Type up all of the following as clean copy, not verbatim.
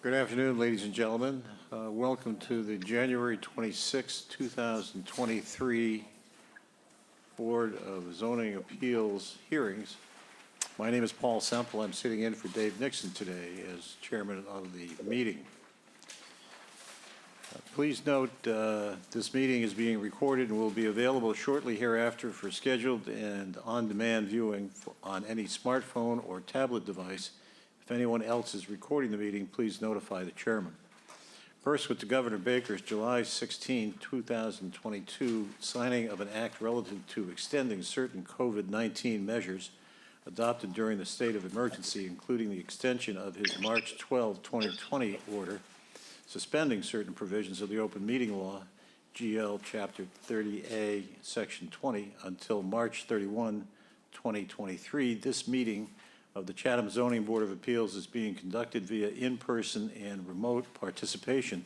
Good afternoon, ladies and gentlemen. Welcome to the January 26, 2023 Board of Zoning Appeals hearings. My name is Paul Semple. I'm sitting in for Dave Nixon today as chairman of the meeting. Please note this meeting is being recorded and will be available shortly hereafter for scheduled and on-demand viewing on any smartphone or tablet device. If anyone else is recording the meeting, please notify the chairman. First, with the Governor Baker's July 16, 2022 signing of an act relative to extending certain COVID-19 measures adopted during the state of emergency, including the extension of his March 12, 2020 order, suspending certain provisions of the open meeting law, GL Chapter 30A, Section 20, until March 31, 2023. This meeting of the Chatham Zoning Board of Appeals is being conducted via in-person and remote participation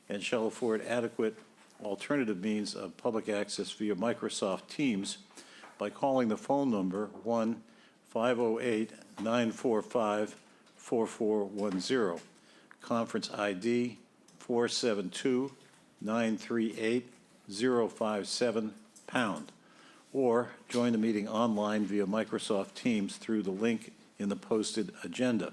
and shall afford adequate alternative means of public access via Microsoft Teams by calling the phone number 1-508-945-4410, conference ID 472-938-057#, or join the meeting online via Microsoft Teams through the link in the posted agenda.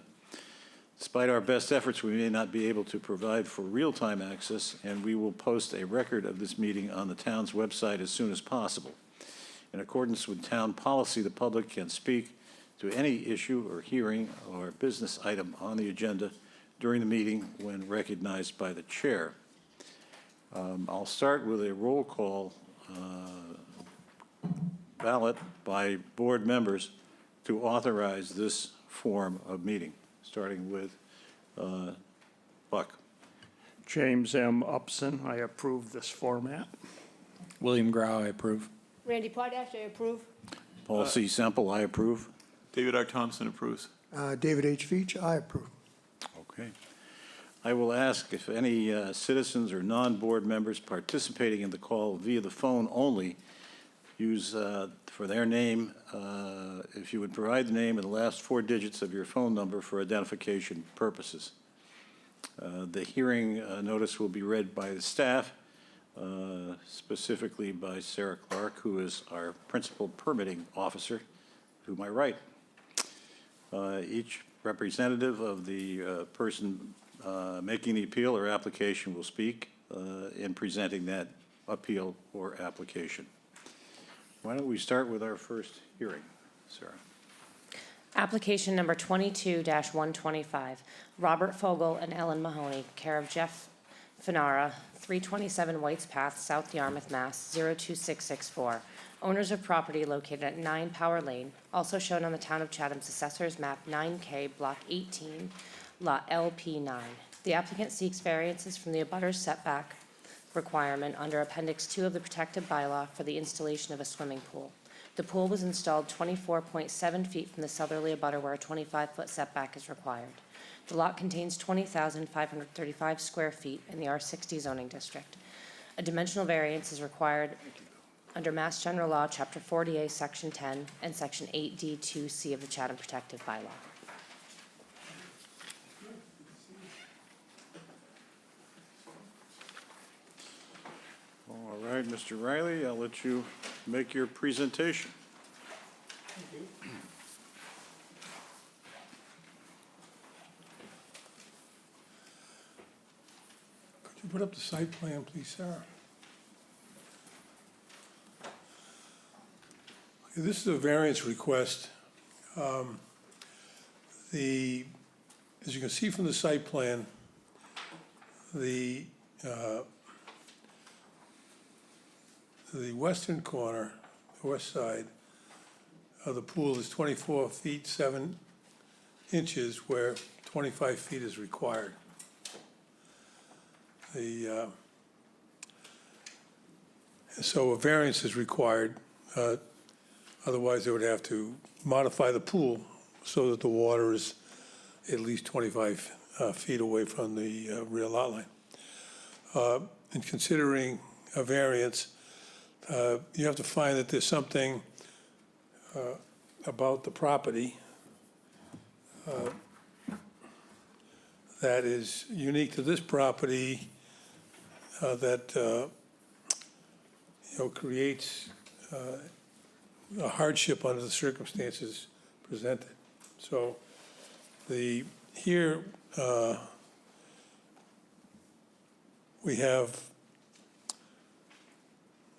Despite our best efforts, we may not be able to provide for real-time access, and we will post a record of this meeting on the town's website as soon as possible. In accordance with town policy, the public can speak to any issue or hearing or business item on the agenda during the meeting when recognized by the chair. I'll start with a roll call ballot by board members to authorize this form of meeting, starting with Buck. James M. Upson, I approve this format. William Grau, I approve. Randy Potash, I approve. Paul C. Semple, I approve. David R. Thompson approves. David H. Veach, I approve. Okay. I will ask if any citizens or non-board members participating in the call via the phone only use for their name, if you would provide the name and the last 4 digits of your phone number for identification purposes. The hearing notice will be read by the staff, specifically by Sarah Clark, who is our principal permitting officer, to my right. Each representative of the person making the appeal or application will speak in presenting that appeal or application. Why don't we start with our first hearing, Sarah? Application number 22-125, Robert Fogel and Ellen Mahoney, care of Jeff Finara, 327 Whites Path, South Yarmouth, Mass. 02664. Owners of property located at 9 Power Lane, also shown on the Town of Chatham's Assessor's Map 9K, Block 18, Lot LP9. The applicant seeks variances from the abutters setback requirement under Appendix 2 of the protective bylaw for the installation of a swimming pool. The pool was installed 24.7 feet from the southerly abutter where a 25-foot setback is required. The lot contains 20,535 square feet in the R60 zoning district. A dimensional variance is required under Mass General Law, Chapter 40A, Section 10, and Section 8D2C of the Chatham Protective Bylaw. All right, Mr. Riley, I'll let you make your presentation. Thank you. Could you put up the site plan, please, Sarah? Okay, this is a variance request. As you can see from the site plan, the western corner, the west side of the pool is 24 feet 7 inches where 25 feet is required. So a variance is required. Otherwise, they would have to modify the pool so that the water is at least 25 feet away from the rear lot line. In considering a variance, you have to find that there's something about the property that is unique to this property that, creates a hardship under the circumstances presented. So here, we have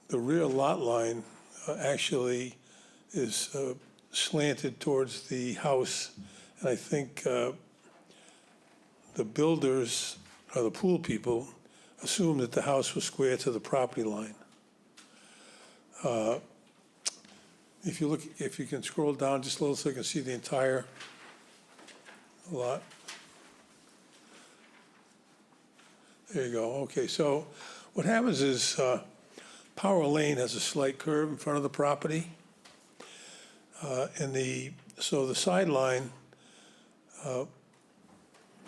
the rear lot line actually is slanted towards the house. And I think the builders, or the pool people, assumed that the house was square to the property line. If you can scroll down just a little so you can see the entire lot. There you go. Okay, so what happens is Power Lane has a slight curve in front of the property. So the sideline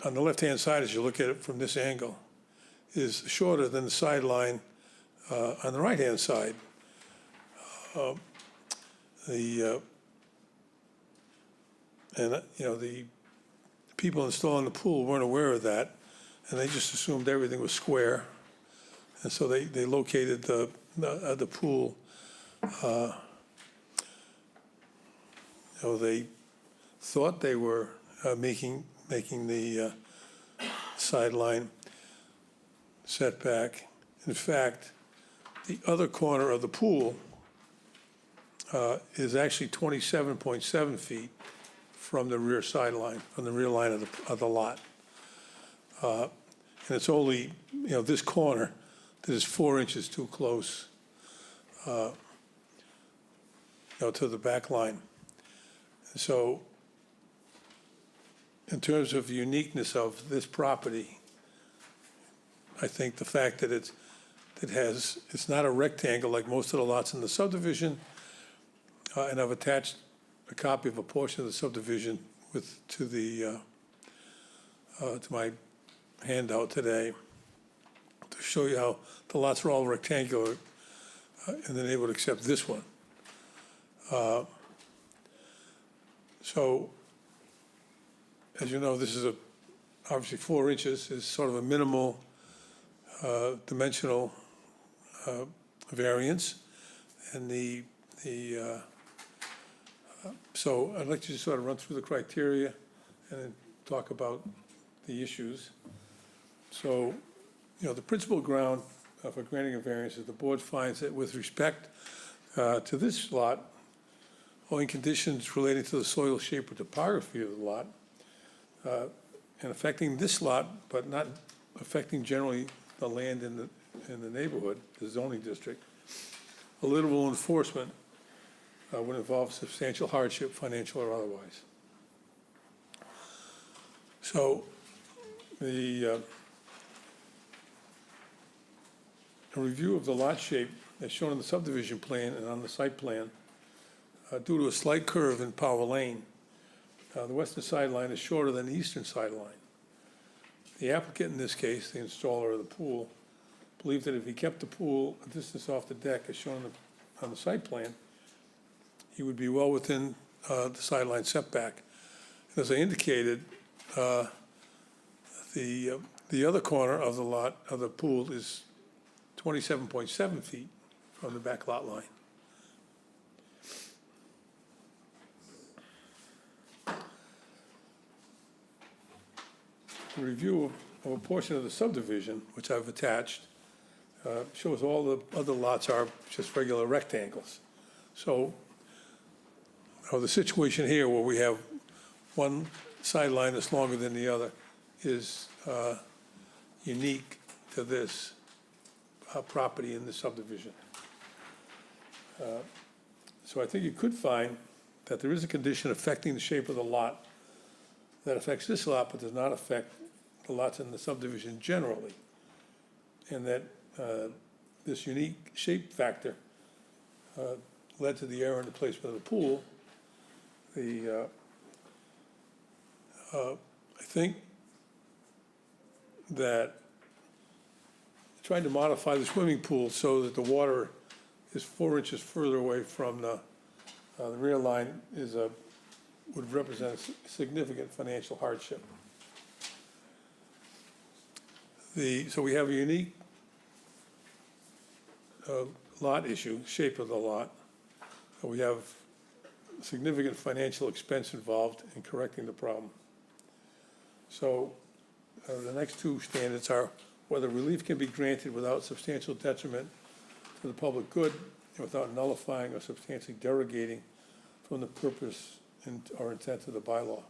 on the left-hand side, as you look at it from this angle, is shorter than the sideline on the right-hand side. The people installing the pool weren't aware of that, and they just assumed everything was square. And so they located the pool. They thought they were making the sideline setback. In fact, the other corner of the pool is actually 27.7 feet from the rear sideline, from the rear line of the lot. And it's only, this corner that is 4 inches too close, to the back line. So in terms of the uniqueness of this property, I think the fact that it's not a rectangle like most of the lots in the subdivision, and I've attached a copy of a portion of the subdivision to my handout today to show you how the lots are all rectangular in the neighborhood except this one. So, as you know, this is obviously 4 inches is sort of a minimal dimensional variance, and so I'd like to just sort of run through the criteria and then talk about the issues. So, the principal ground for granting a variance is the board finds that with respect to this lot, owing conditions relating to the soil shape or topography of the lot, and affecting this lot, but not affecting generally the land in the neighborhood, the zoning district, a literal enforcement would involve substantial hardship, financial or otherwise. So a review of the lot shape as shown in the subdivision plan and on the site plan, due to a slight curve in Power Lane, the western sideline is shorter than the eastern sideline. The applicant in this case, the installer of the pool, believed that if he kept the pool a distance off the deck as shown on the site plan, he would be well within the sideline setback. And as I indicated, the other corner of the lot, of the pool, is 27.7 feet from the back lot line. A review of a portion of the subdivision, which I've attached, shows all the other lots are just regular rectangles. So the situation here where we have one sideline that's longer than the other is unique to this property in the subdivision. So I think you could find that there is a condition affecting the shape of the lot that affects this lot but does not affect the lots in the subdivision generally, and that this unique shape factor led to the error in the placement of the pool. I think that trying to modify the swimming pool so that the water is 4 inches further away from the rear line would represent a significant financial hardship. So we have a unique lot issue, shape of the lot. We have significant financial expense involved in correcting the problem. So the next two standards are whether relief can be granted without substantial detriment to the public good and without nullifying or substantially derogating from the purpose or intent of the bylaw.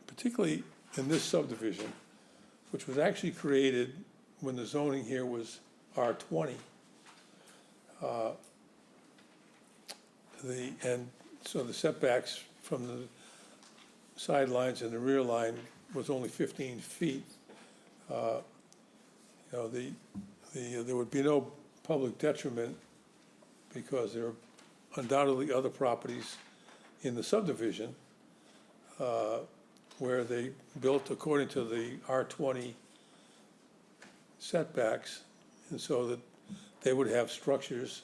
Particularly in this subdivision, which was actually created when the zoning here was R20. And so the setbacks from the sidelines and the rear line was only 15 feet. You know, there would be no public detriment because there are undoubtedly other properties in the subdivision where they built according to the R20 setbacks, and so that they would have structures,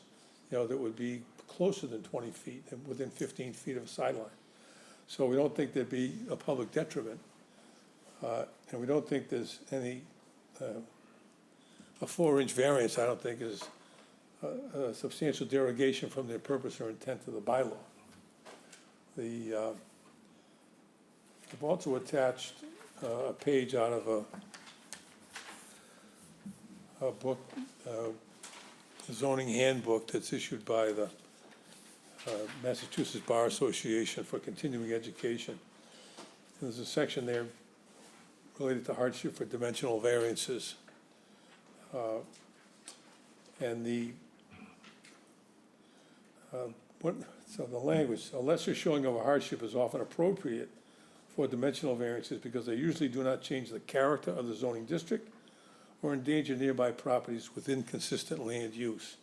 you know, that would be closer than 20 feet and within 15 feet of a sideline. So we don't think there'd be a public detriment, and we don't think there's any, a 4-inch variance, I don't think is a substantial derogation from the purpose or intent of the bylaw. I've also attached a page out of a book, a zoning handbook that's issued by the Massachusetts Bar Association for Continuing Education. And there's a section there related to hardship for dimensional variances. And so the language, a lesser showing of a hardship is often appropriate for dimensional variances because they usually do not change the character of the zoning district or endanger nearby properties with inconsistent land use.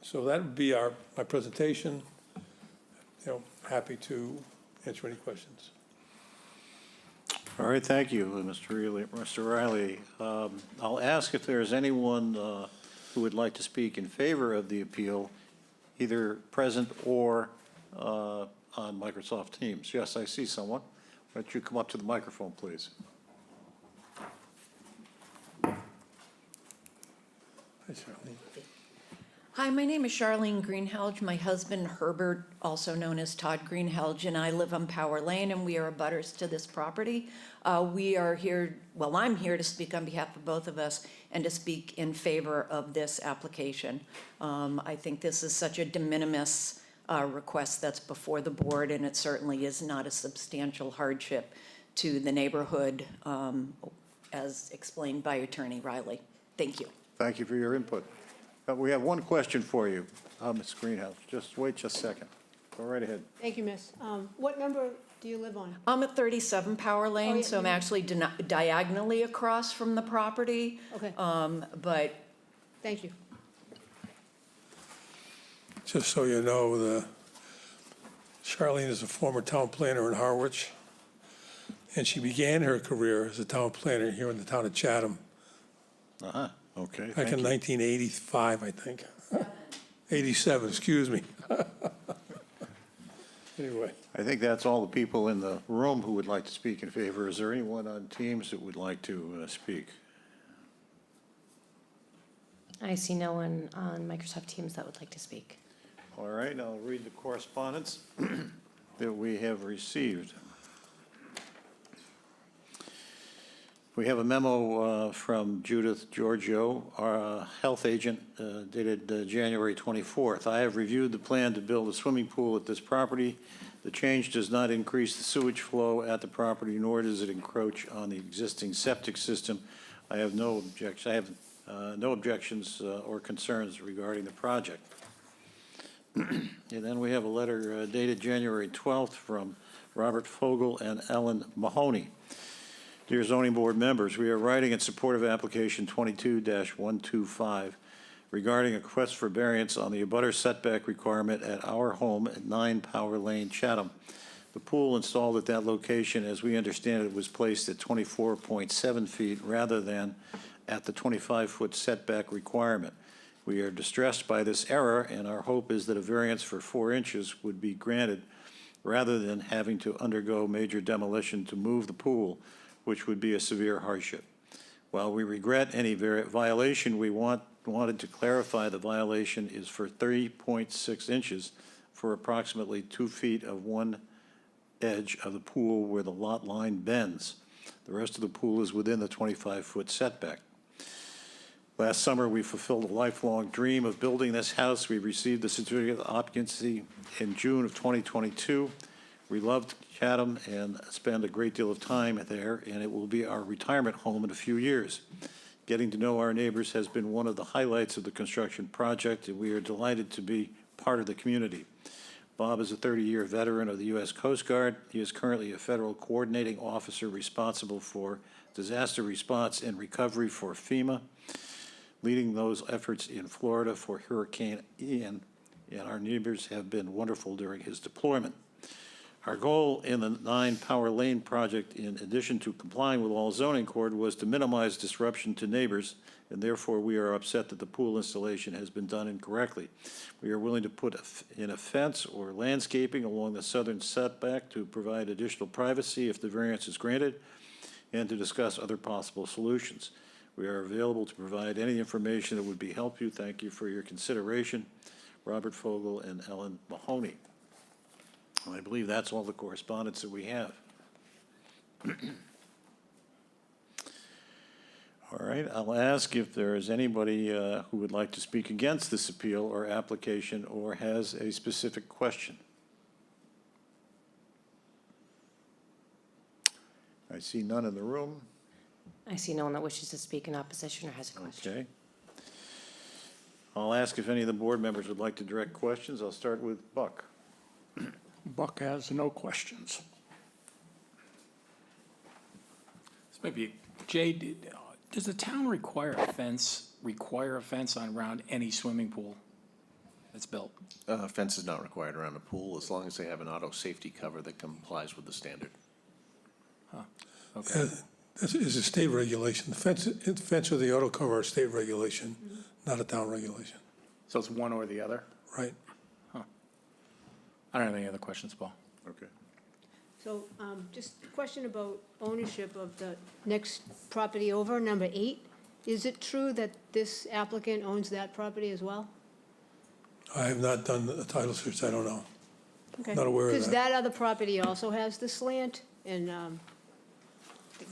So that would be my presentation. You know, happy to answer any questions. All right, thank you, Mr. Riley. I'll ask if there's anyone who would like to speak in favor of the appeal, either present or on Microsoft Teams. Yes, I see someone. Why don't you come up to the microphone, please? Hi, Charlene. Hi, my name is Charlene Greenhalgh. My husband Herbert, also known as Todd Greenhalgh, and I live on Power Lane, and we are abutters to this property. We are here, well, I'm here to speak on behalf of both of us and to speak in favor of this application. I think this is such a de minimis request that's before the board, and it certainly is not a substantial hardship to the neighborhood, as explained by Attorney Riley. Thank you. Thank you for your input. We have one question for you, Ms. Greenhouse. Just wait just a second. Go right ahead. Thank you, miss. What number do you live on? I'm at 37 Power Lane, yeah, so I'm you- actually diagonally across from the property. Okay, But thank you. Just so you know, Charlene is a former town planner in Harwich, and she began her career as a town planner here in the town of Chatham Uh-huh, okay, back thank in you. 1985, I think. 87, excuse me. Anyway, I think that's all the people in the room who would like to speak in favor. Is there anyone on Teams that would like to speak? I see no one on Microsoft Teams that would like to speak. All right, I'll read the correspondence that we have received. We have a memo from Judith Giorgio, our health agent, dated January 24th. I have reviewed the plan to build a swimming pool at this property. The change does not increase the sewage flow at the property, nor does it encroach on the existing septic system. I have no objections. I have no objections or concerns regarding the project. And then we have a letter dated January 12th from Robert Fogel and Ellen Mahoney. Dear zoning board members, we are writing in support of application 22-125 regarding a request for variance on the abutter setback requirement at our home at 9 Power Lane, Chatham. The pool installed at that location, as we understand it, was placed at 24.7 feet rather than at the 25-foot setback requirement. We are distressed by this error, and our hope is that a variance for 4 inches would be granted rather than having to undergo major demolition to move the pool, which would be a severe hardship. While we regret any violation, we wanted to clarify the violation is for 3.6 inches for approximately 2 feet of one edge of the pool where the lot line bends. The rest of the pool is within the 25-foot setback. Last summer, we fulfilled a lifelong dream of building this house. We received the certificate of occupancy in June of 2022. We loved Chatham and spent a great deal of time there, and it will be our retirement home in a few years. Getting to know our neighbors has been one of the highlights of the construction project, and we are delighted to be part of the community. Bob is a 30-year veteran of the U.S. Coast Guard. He is currently a federal coordinating officer responsible for disaster response and recovery for FEMA, leading those efforts in Florida for Hurricane Ian, and our neighbors have been wonderful during his deployment. Our goal in the 9 Power Lane project, in addition to complying with all zoning code, was to minimize disruption to neighbors, and therefore we are upset that the pool installation has been done incorrectly. We are willing to put in a fence or landscaping along the southern setback to provide additional privacy if the variance is granted, and to discuss other possible solutions. We are available to provide any information that would be help you. Thank you for your consideration. Robert Fogel and Ellen Mahoney. I believe that's all the correspondence that we have. All right, I'll ask if there is anybody who would like to speak against this appeal or application or has a specific question. I see none in the room. I see no one that wishes to speak in opposition or has a question. Okay. I'll ask if any of the board members would like to direct questions. I'll start with Buck. Buck has no questions. This might be, Jay, does the town require a fence on around any swimming pool that's built? A fence is not required around a pool as long as they have an auto safety cover that complies with the standard. Okay. This is a state regulation. The fence or the auto cover are state regulation, not a town regulation, So it's one or the other? right? I don't have any other questions, Paul. Okay. So, just a question about ownership of the next property over, number 8. Is it true that this applicant owns that property as well? I have not done a title search, I don't know. Okay. Not aware of Because that. that other property also has the slant and,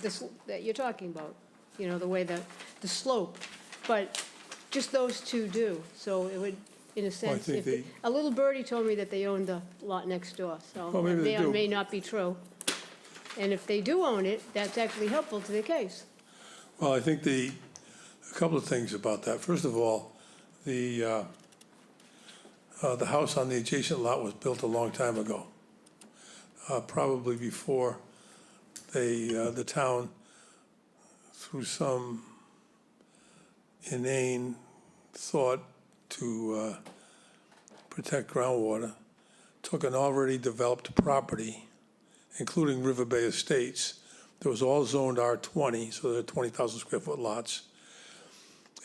this, that you're talking about, you know, the way that, the slope. But just those two do, so it would, in a sense, think if, a little birdie told me that they owned the lot next door, so Well, maybe that they may or do. may not be true. And if they do own it, that's actually helpful to the case. Well, I think a couple of things about that. First of all, the house on the adjacent lot was built a long time ago, probably before the town, through some inane thought to protect groundwater, took an already developed property, including River Bay Estates, that was all zoned R20, so they're 20,000 square foot lots,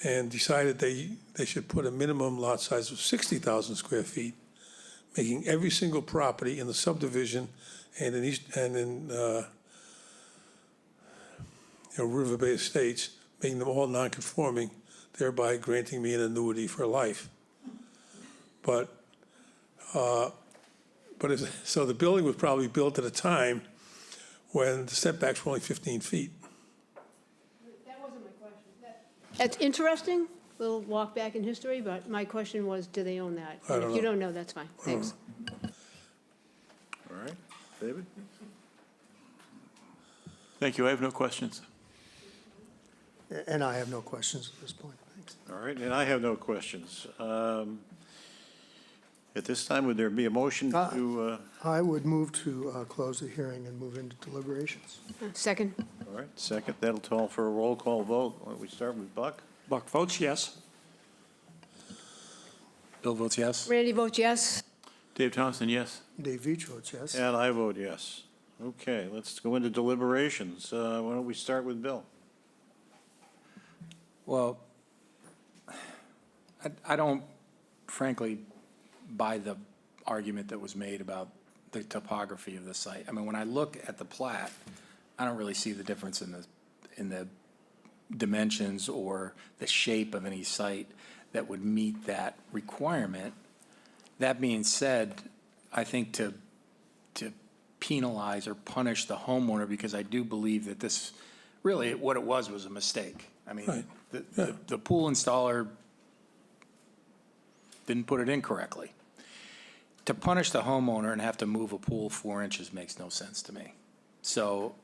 and decided they should put a minimum lot size of 60,000 square feet, making every single property in the subdivision and in River Bay Estates, making them all non-conforming, thereby granting me an annuity for life. So the building was probably built at a time when the setbacks were only 15 feet. That wasn't my question. That's interesting, little walk back in history, but my question was, do they own that? I And don't if you know. don't know, that's fine, thanks. All right. David? Thank you. I have no questions. And I have no questions at this point. Thanks. All right, and I have no questions. At this time, would there be a motion to, I would move to close the hearing and move into deliberations. Second? all right, second, that'll call for a roll call vote. Why don't we start with Buck? Buck votes yes. Bill votes yes. Randy votes yes. Dave Thompson, yes. Dave Veach votes yes. And I vote yes. Okay, let's go into deliberations. Why don't we start with Bill? Well, I don't frankly buy the argument that was made about the topography of the site. I mean, when I look at the plat, I don't really see the difference in the dimensions or the shape of any site that would meet that requirement. That being said, I think to penalize or punish the homeowner, because I do believe that this, really, what it was a mistake. I mean, Right. the pool installer didn't put it in correctly. To punish the homeowner and have to move a pool 4 inches makes no sense to me. So,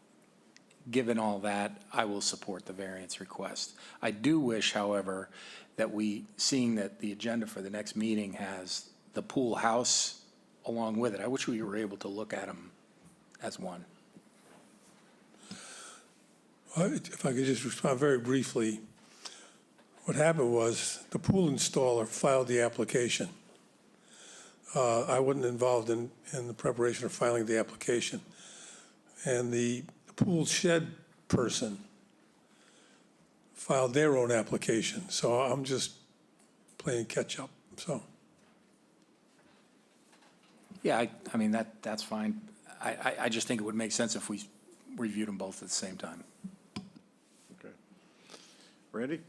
given all that, I will support the variance request. I do wish, however, that seeing that the agenda for the next meeting has the pool house along with it, I wish we were able to look at them as one. If I could just respond very briefly, what happened was the pool installer filed the application. I wasn't involved in the preparation of filing the application. And the pool shed person filed their own application. So I'm just playing catch up, so. Yeah, I mean, that's fine. I just think it would make sense if we reviewed them both at the same time. Okay. Randy?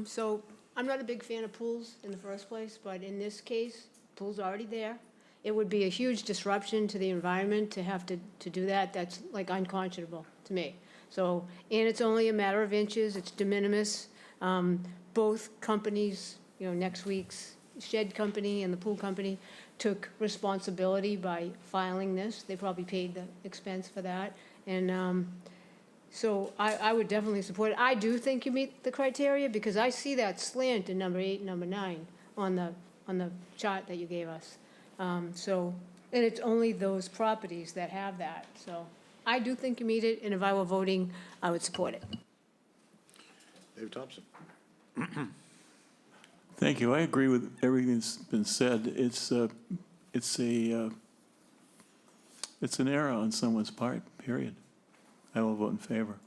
So I'm not a big fan of pools in the first place, but in this case, pool's already there. It would be a huge disruption to the environment to have to do that. That's like unconscionable to me. So, and it's only a matter of inches, it's de minimis. Both companies, next week's shed company and the pool company took responsibility by filing this. They probably paid the expense for that. And so I would definitely support it. I do think you meet the criteria because I see that slant in number 8 and number 9 on the chart that you gave us. And it's only those properties that have that. So I do think you meet it, and if I were voting, I would support it. Dave Thompson? Thank you. I agree with everything that's been said. It's an error on someone's part, period. I will vote in favor.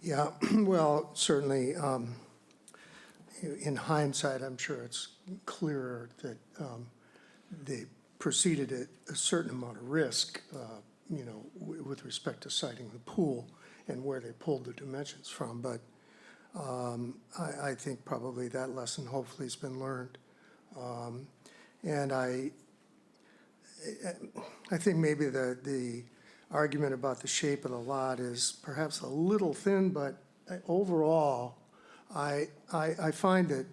Yeah, well, certainly, in hindsight, I'm sure it's clearer that they proceeded at a certain amount of risk, with respect to siting the pool and where they pulled the dimensions from. But I think probably that lesson hopefully has been learned. And I think maybe the argument about the shape of the lot is perhaps a little thin, but overall, I find that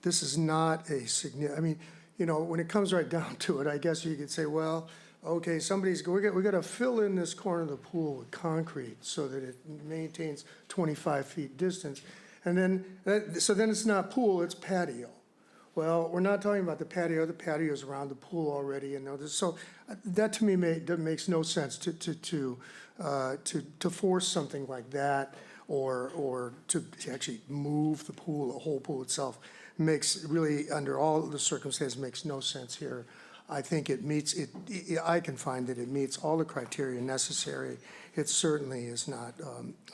this is not a significant, I mean, when it comes right down to it, I guess you could say, well, okay, we got to fill in this corner of the pool with concrete so that it maintains 25 feet distance. And then, so then it's not pool, it's patio. Well, we're not talking about the patio's around the pool already, so that to me makes no sense to force something like that, or to actually move the pool, the whole pool itself, makes really, under all the circumstances, makes no sense here. I think it meets, I can find that it meets all the criteria necessary. It certainly is not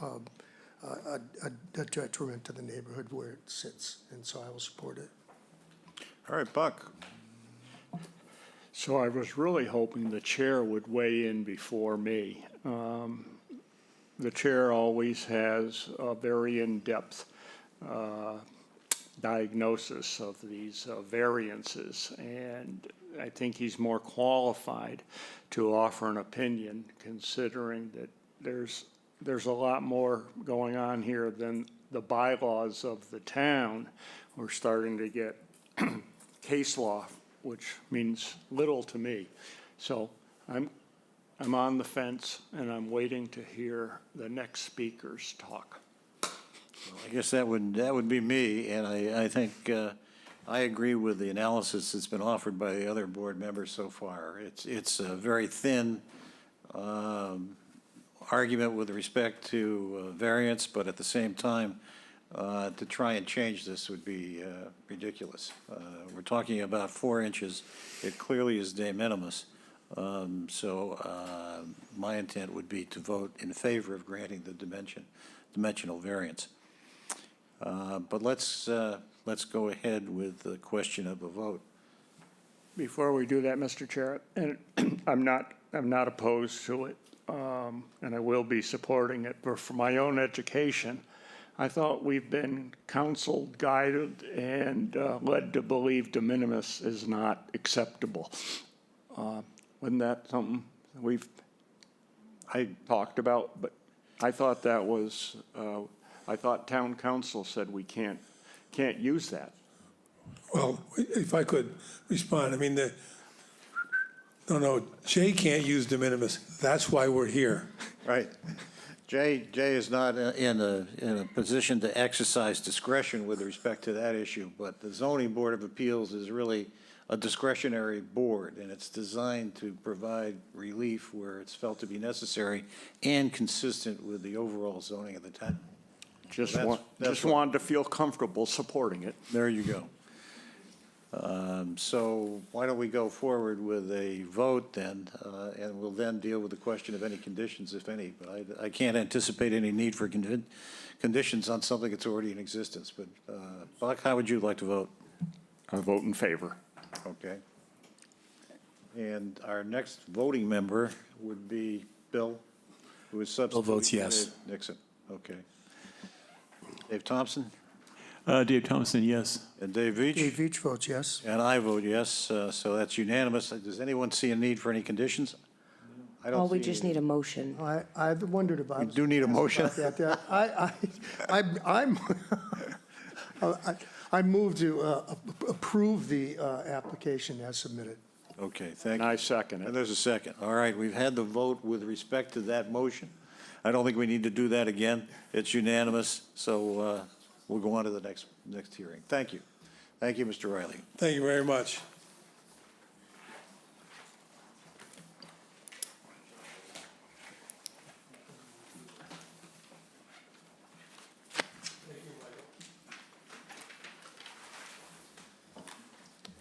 a detriment to the neighborhood where it sits, and so I will support it. All right, Buck? So I was really hoping the chair would weigh in before me. The chair always has a very in-depth diagnosis of these variances, and I think he's more qualified to offer an opinion, considering that there's a lot more going on here than the bylaws of the town. We're starting to get case law, which means little to me. So I'm on the fence, and I'm waiting to hear the next speakers talk. I guess that would be me, and I think I agree with the analysis that's been offered by the other board members so far. It's a very thin argument with respect to variance, but at the same time, to try and change this would be ridiculous. We're talking about 4 inches. It clearly is de minimis. So my intent would be to vote in favor of granting the dimensional variance. But let's go ahead with the question of a vote. Before we do that, Mr. Chair, and I'm not opposed to it, and I will be supporting it, but for my own education, I thought we've been counseled, guided, and led to believe de minimis is not acceptable. Wasn't that something we've talked about? But I thought that was, I thought town council said we can't use that. Well, if I could respond, I mean, no, Jay can't use de minimis. That's why we're here. Right. Jay is not in a position to exercise discretion with respect to that issue, but the Zoning Board of Appeals is really a discretionary board, and it's designed to provide relief where it's felt to be necessary and consistent with the overall zoning of the town. Just That's wanted to feel comfortable supporting it. There you go. So why don't we go forward with a vote then, and we'll then deal with the question of any conditions, if any. But I can't anticipate any need for conditions on something that's already in existence. But Buck, how would you like to vote? I vote in favor. Okay. And our next voting member would be Bill, who is substituting. Bill votes yes. Dave Nixon. Okay. Dave Thompson Dave Thompson, yes. and Dave Veach. Dave Veach votes yes. And I vote yes, so that's unanimous. Does anyone see a need for any conditions? I don't Well, we see just any. need a motion. I wondered about. You do need a motion? about that. I move to approve the application as submitted. Okay, thank And you. I second And it. there's a second. All right, we've had the vote with respect to that motion. I don't think we need to do that again. It's unanimous, so we'll go on to the next hearing. Thank you. Thank you, Mr. Riley. Thank you very much.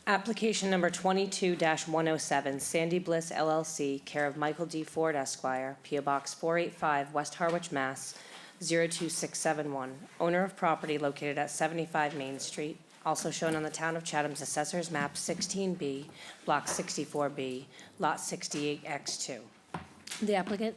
Application number 22-107, Sandy Bliss LLC, care of Michael D. Ford Esquire, P.O. Box 485, West Harwich, Mass. 02671, owner of property located at 75 Main Street, also shown on the Town of Chatham's Assessor's Map 16B, Block 64B, Lot 68X2. The applicant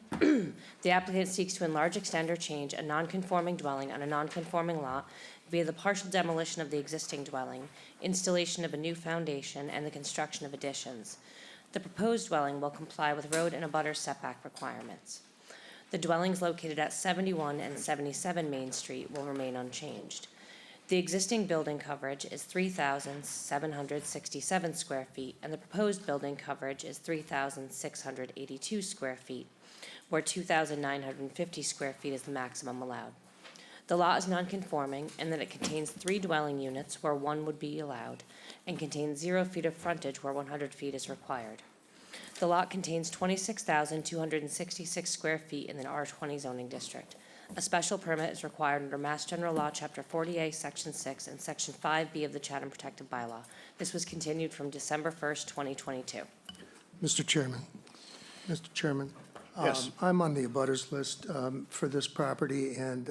seeks to enlarge, extend, or change a non-conforming dwelling on a non-conforming lot via the partial demolition of the existing dwelling, installation of a new foundation, and the construction of additions. The proposed dwelling will comply with road and abutter setback requirements. The dwellings located at 71 and 77 Main Street will remain unchanged. The existing building coverage is 3,767 square feet, and the proposed building coverage is 3,682 square feet, where 2,950 square feet is the maximum allowed. The lot is nonconforming in that it contains 3 dwelling units where 1 would be allowed, and contains 0 feet of frontage where 100 feet is required. The lot contains 26,266 square feet in the R20 zoning district. A special permit is required under Mass General Law, Chapter 40A, Section 6, and Section 5B of the Chatham Protective Bylaw. This was continued from December 1st, 2022. Mr. Chairman, Yes. I'm on the abutters list for this property and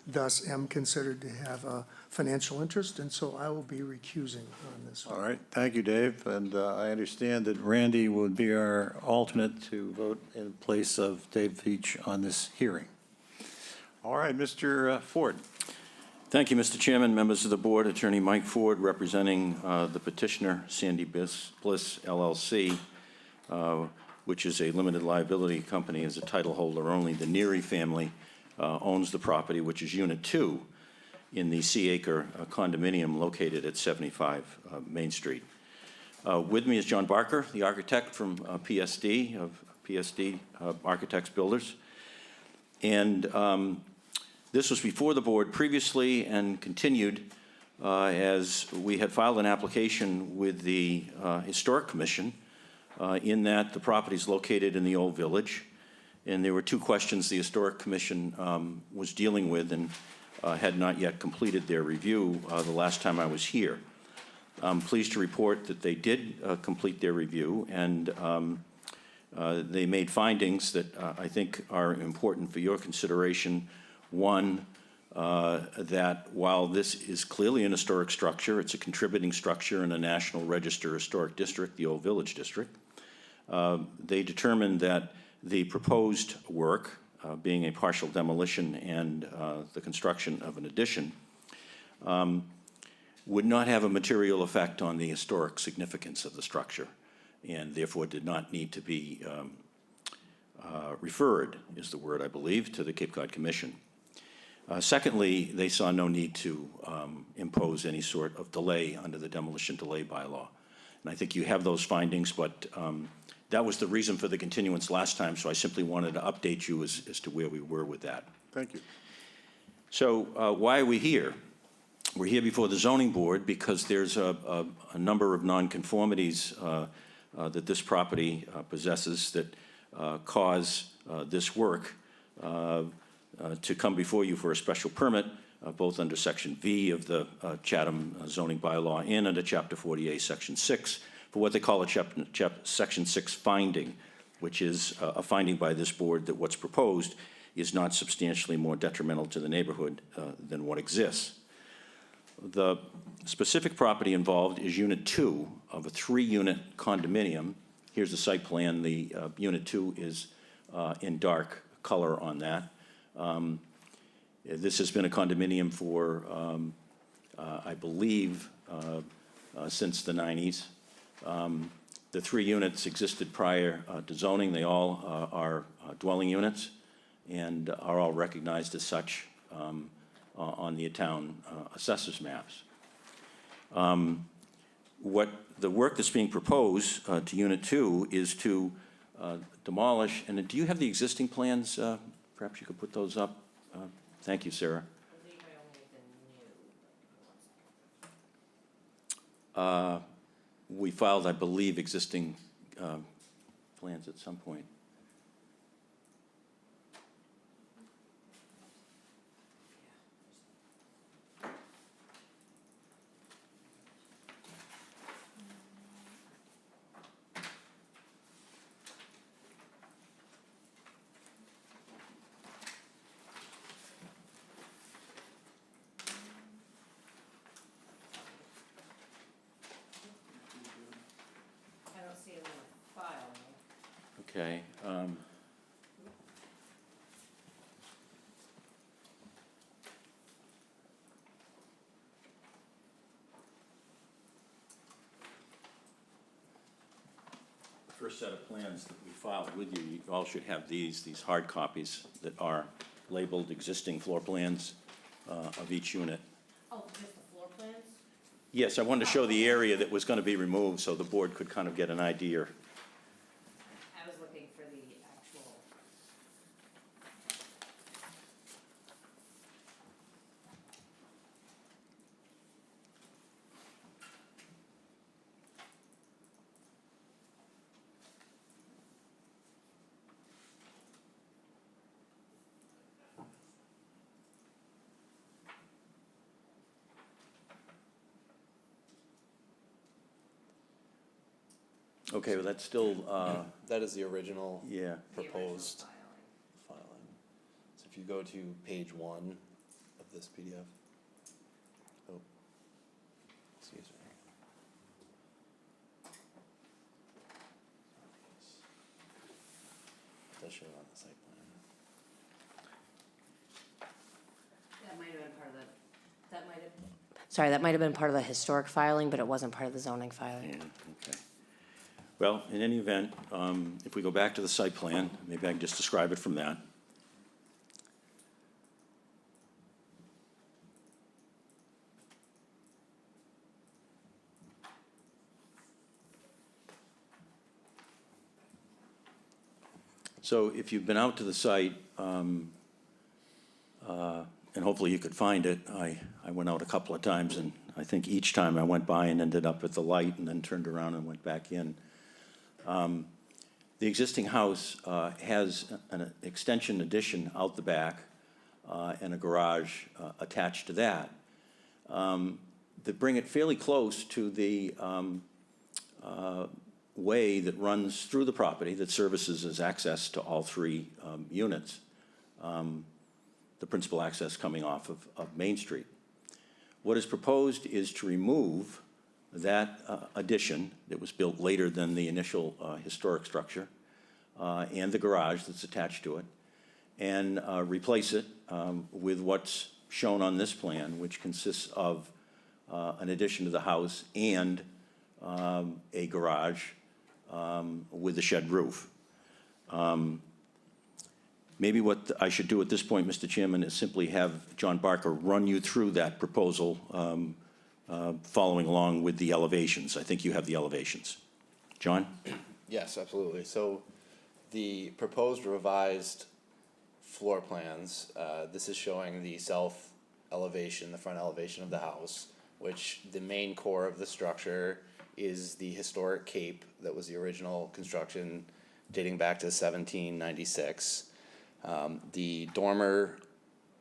thus am considered to have a financial interest, and so I will be recusing on this. All right, thank you, Dave. And I understand that Randy would be our alternate to vote in place of Dave Veach on this hearing. All right, Mr. Ford. Thank you, Mr. Chairman, members of the board. Attorney Mike Ford, representing the petitioner, Sandy Bliss LLC, which is a limited liability company, as a title holder only. The Neary family owns the property, which is Unit 2 in the C-acre condominium located at 75 Main Street. With me is John Barker, the architect from PSD, of PSD Architects Builders. And this was before the board previously and continued as we had filed an application with the Historic Commission in that the property is located in the Old Village. And there were 2 questions the Historic Commission was dealing with and had not yet completed their review the last time I was here. I'm pleased to report that they did complete their review, and they made findings that I think are important for your consideration. One, that while this is clearly an historic structure, it's a contributing structure in a National Register Historic District, the Old Village District, they determined that the proposed work, being a partial demolition and the construction of an addition, would not have a material effect on the historic significance of the structure, and therefore did not need to be referred, is the word I believe, to the Cape Cod Commission. Secondly, they saw no need to impose any sort of delay under the demolition delay bylaw. And I think you have those findings, but that was the reason for the continuance last time, so I simply wanted to update you as to where we were with that. Thank you. So why are we here? We're here before the zoning board because there's a number of nonconformities that this property possesses that cause this work to come before you for a special permit, both under Section V of the Chatham zoning bylaw and under Chapter 48, Section 6, for what they call a Section 6 finding, which is a finding by this board that what's proposed is not substantially more detrimental to the neighborhood than what exists. The specific property involved is Unit 2 of a 3-unit condominium. Here's the site plan. The Unit 2 is in dark color on that. This has been a condominium for, I believe, since the 90s. The 3 units existed prior to zoning. They all are dwelling units and are all recognized as such on the town assessors maps. What the work that's being proposed to Unit 2 is to demolish, and do you have the existing plans? Perhaps you could put those up. Thank you, Sarah. We filed, I believe, existing plans at some point. Okay. The first set of plans that we filed with you, you all should have these hard copies that are labeled existing floor plans of each unit. Oh, just the floor plans? Yes, I wanted to show the area that was going to be removed so the board could kind of get an idea. I was looking for the actual. Okay, well, that's still, That is the original yeah. proposed filing. So if you go to page 1 of this PDF. Oh, excuse me. It does show it on the site plan. That might have been part of the, that might have. Sorry, that might have been part of the historic filing, but it wasn't part of the zoning filing. Okay. Well, in any event, if we go back to the site plan, maybe I can just describe it from that. So if you've been out to the site, and hopefully you could find it, I went out a couple of times, and I think each time I went by and ended up at the light and then turned around and went back in. The existing house has an extension addition out the back and a garage attached to that that bring it fairly close to the way that runs through the property that services as access to all 3 units. The the principal access coming off of Main Street. What is proposed is to remove that addition that was built later than the initial historic structure and the garage that's attached to it, and replace it with what's shown on this plan, which consists of an addition to the house and a garage with a shed roof. Maybe what I should do at this point, Mr. Chairman, is simply have John Barker run you through that proposal, following along with the elevations. I think you have the elevations. John? Yes, absolutely. So the proposed revised floor plans, this is showing the south elevation, the front elevation of the house, which the main core of the structure is the historic cape that was the original construction dating back to 1796. The dormer,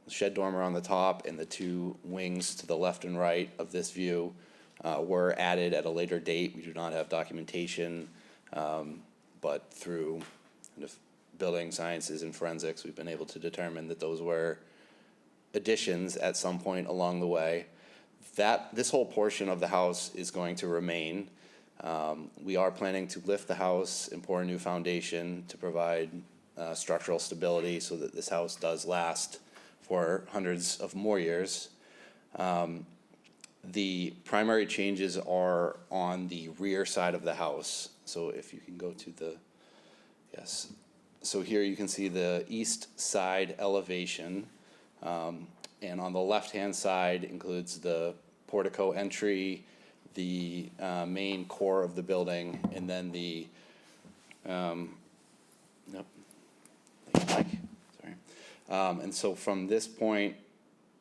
shed dormer on the top, and the two wings to the left and right of this view were added at a later date. We do not have documentation, but through kind of building sciences and forensics, we've been able to determine that those were additions at some point along the way. This whole portion of the house is going to remain. We are planning to lift the house and pour a new foundation to provide structural stability so that this house does last for hundreds of more years. The primary changes are on the rear side of the house. So if you can go to the, yes. So here you can see the east side elevation. And on the left-hand side includes the portico entry, the main core of the building, and then the, nope. Thank you, Mike. Sorry. And so from this point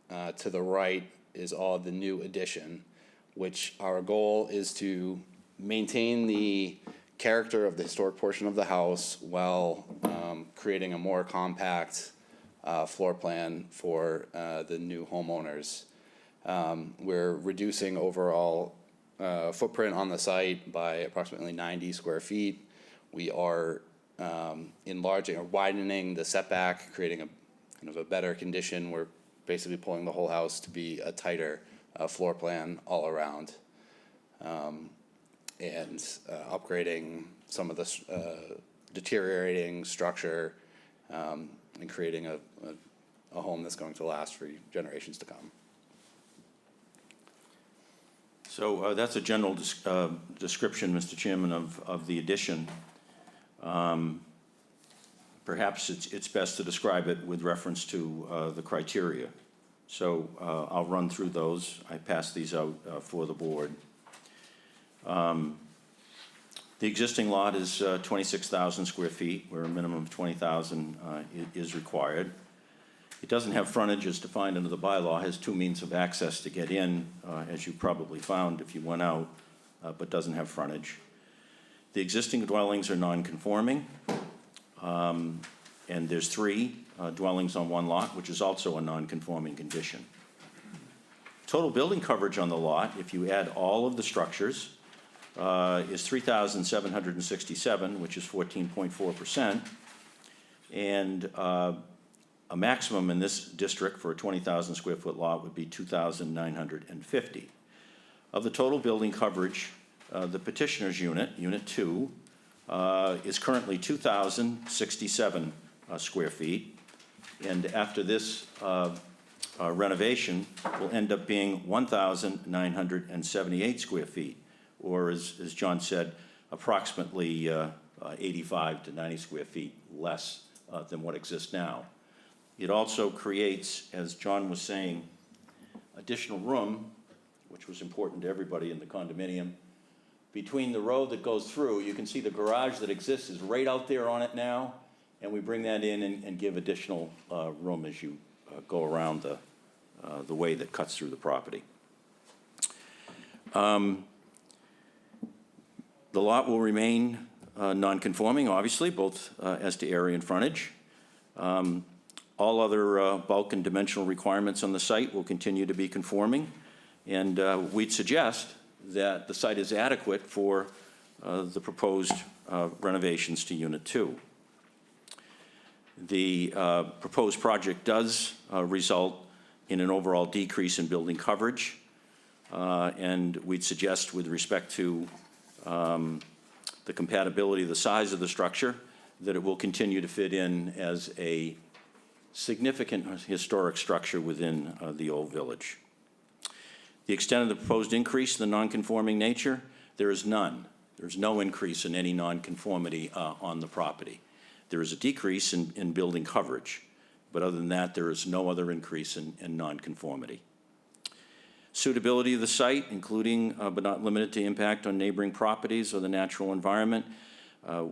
to the right is all the new addition, which our goal is to maintain the character of the historic portion of the house while creating a more compact floor plan for the new homeowners. We're reducing overall footprint on the site by approximately 90 square feet. We are enlarging or widening the setback, creating a kind of a better condition. We're basically pulling the whole house to be a tighter floor plan all around, and upgrading some of the deteriorating structure, and creating a home that's going to last for generations to come. So that's a general description, Mr. Chairman, of the addition. Perhaps it's best to describe it with reference to the criteria. So I'll run through those. I passed these out for the board. The existing lot is 26,000 square feet, where a minimum of 20,000 is required. It doesn't have frontage as defined under the bylaw, has two means of access to get in, as you probably found if you went out, but doesn't have frontage. The existing dwellings are non-conforming, and there's three dwellings on one lot, which is also a non-conforming condition. Total building coverage on the lot, if you add all of the structures, is 3,767, which is 14.4%, and a maximum in this district for a 20,000 square foot lot would be 2,950. Of the total building coverage, the petitioner's unit, Unit 2, is currently 2,067 square feet, and after this renovation will end up being 1,978 square feet, or as John said, approximately 85 to 90 square feet less than what exists now. It also creates, as John was saying, additional room, which was important to everybody in the condominium. Between the road that goes through, you can see the garage that exists is right out there on it now, and we bring that in and give additional room as you go around the way that cuts through the property. The lot will remain non-conforming, obviously, both as to area and frontage. All other bulk and dimensional requirements on the site will continue to be conforming, and we'd suggest that the site is adequate for the proposed renovations to Unit 2. The proposed project does result in an overall decrease in building coverage, and we'd suggest with respect to the compatibility of the size of the structure, that it will continue to fit in as a significant historic structure within the old village. The extent of the proposed increase in the nonconforming nature, there is none. There's no increase in any nonconformity on the property. There is a decrease in building coverage, but other than that, there is no other increase in nonconformity. Suitability of the site, including but not limited to impact on neighboring properties or the natural environment.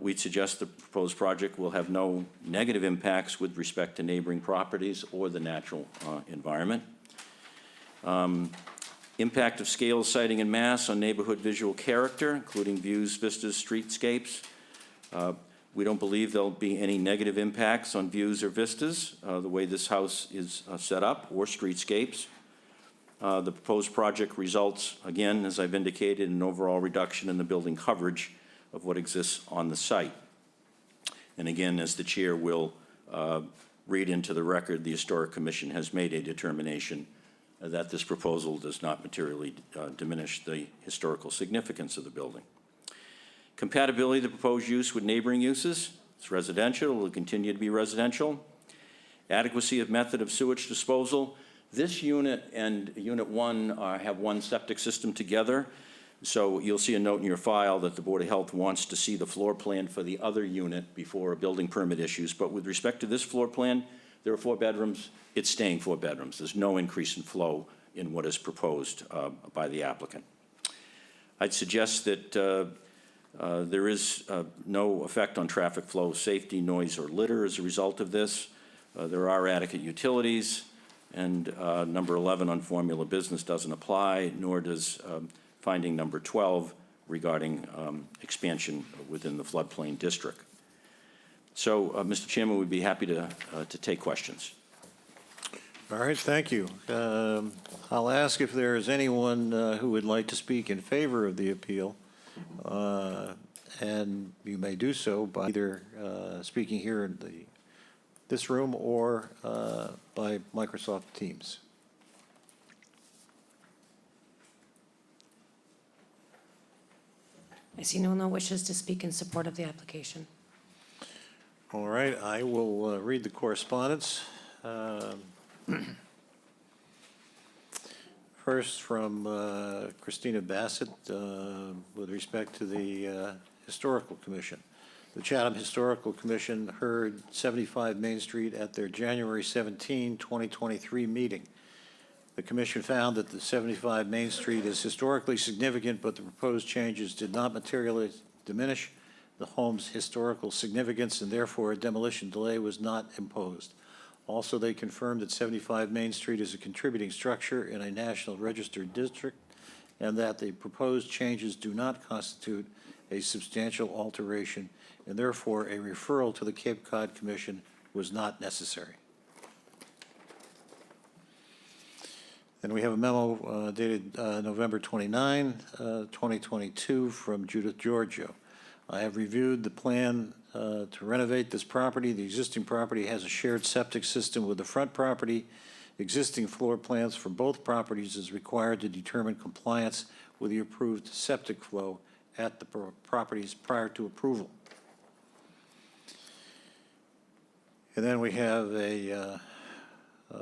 We'd suggest the proposed project will have no negative impacts with respect to neighboring properties or the natural environment. Impact of scale, siting, and mass on neighborhood visual character, including views, vistas, streetscapes. We don't believe there'll be any negative impacts on views or vistas, the way this house is set up, or streetscapes. The proposed project results, again, as I've indicated, in an overall reduction in the building coverage of what exists on the site. And again, as the chair will read into the record, the Historic Commission has made a determination that this proposal does not materially diminish the historical significance of the building. Compatibility of the proposed use with neighboring uses. It's residential, it will continue to be residential. Adequacy of method of sewage disposal. This unit and Unit 1 have one septic system together, so you'll see a note in your file that the Board of Health wants to see the floor plan for the other unit before a building permit issues. But with respect to this floor plan, there are 4 bedrooms. It's staying 4 bedrooms. There's no increase in flow in what is proposed by the applicant. I'd suggest that there is no effect on traffic flow, safety, noise, or litter as a result of this. There are adequate utilities, and number 11 on formula business doesn't apply, nor does finding number 12 regarding expansion within the floodplain district. So, Mr. Chairman, we'd be happy to take questions. All right, thank you. I'll ask if there is anyone who would like to speak in favor of the appeal, and you may do so by either speaking here in this room or by Microsoft Teams. I see no one that wishes to speak in support of the application. All right, I will read the correspondence. First from Christina Bassett with respect to the Historical Commission. The Chatham Historical Commission heard 75 Main Street at their January 17, 2023 meeting. The commission found that the 75 Main Street is historically significant, but the proposed changes did not materially diminish the home's historical significance, and therefore a demolition delay was not imposed. Also, they confirmed that 75 Main Street is a contributing structure in a National Registered District, and that the proposed changes do not constitute a substantial alteration, and therefore a referral to the Cape Cod Commission was not necessary. Then we have a memo dated November 29, 2022 from Judith Giorgio. I have reviewed the plan to renovate this property. The existing property has a shared septic system with the front property. Existing floor plans for both properties is required to determine compliance with the approved septic flow at the properties prior to approval. And then we have a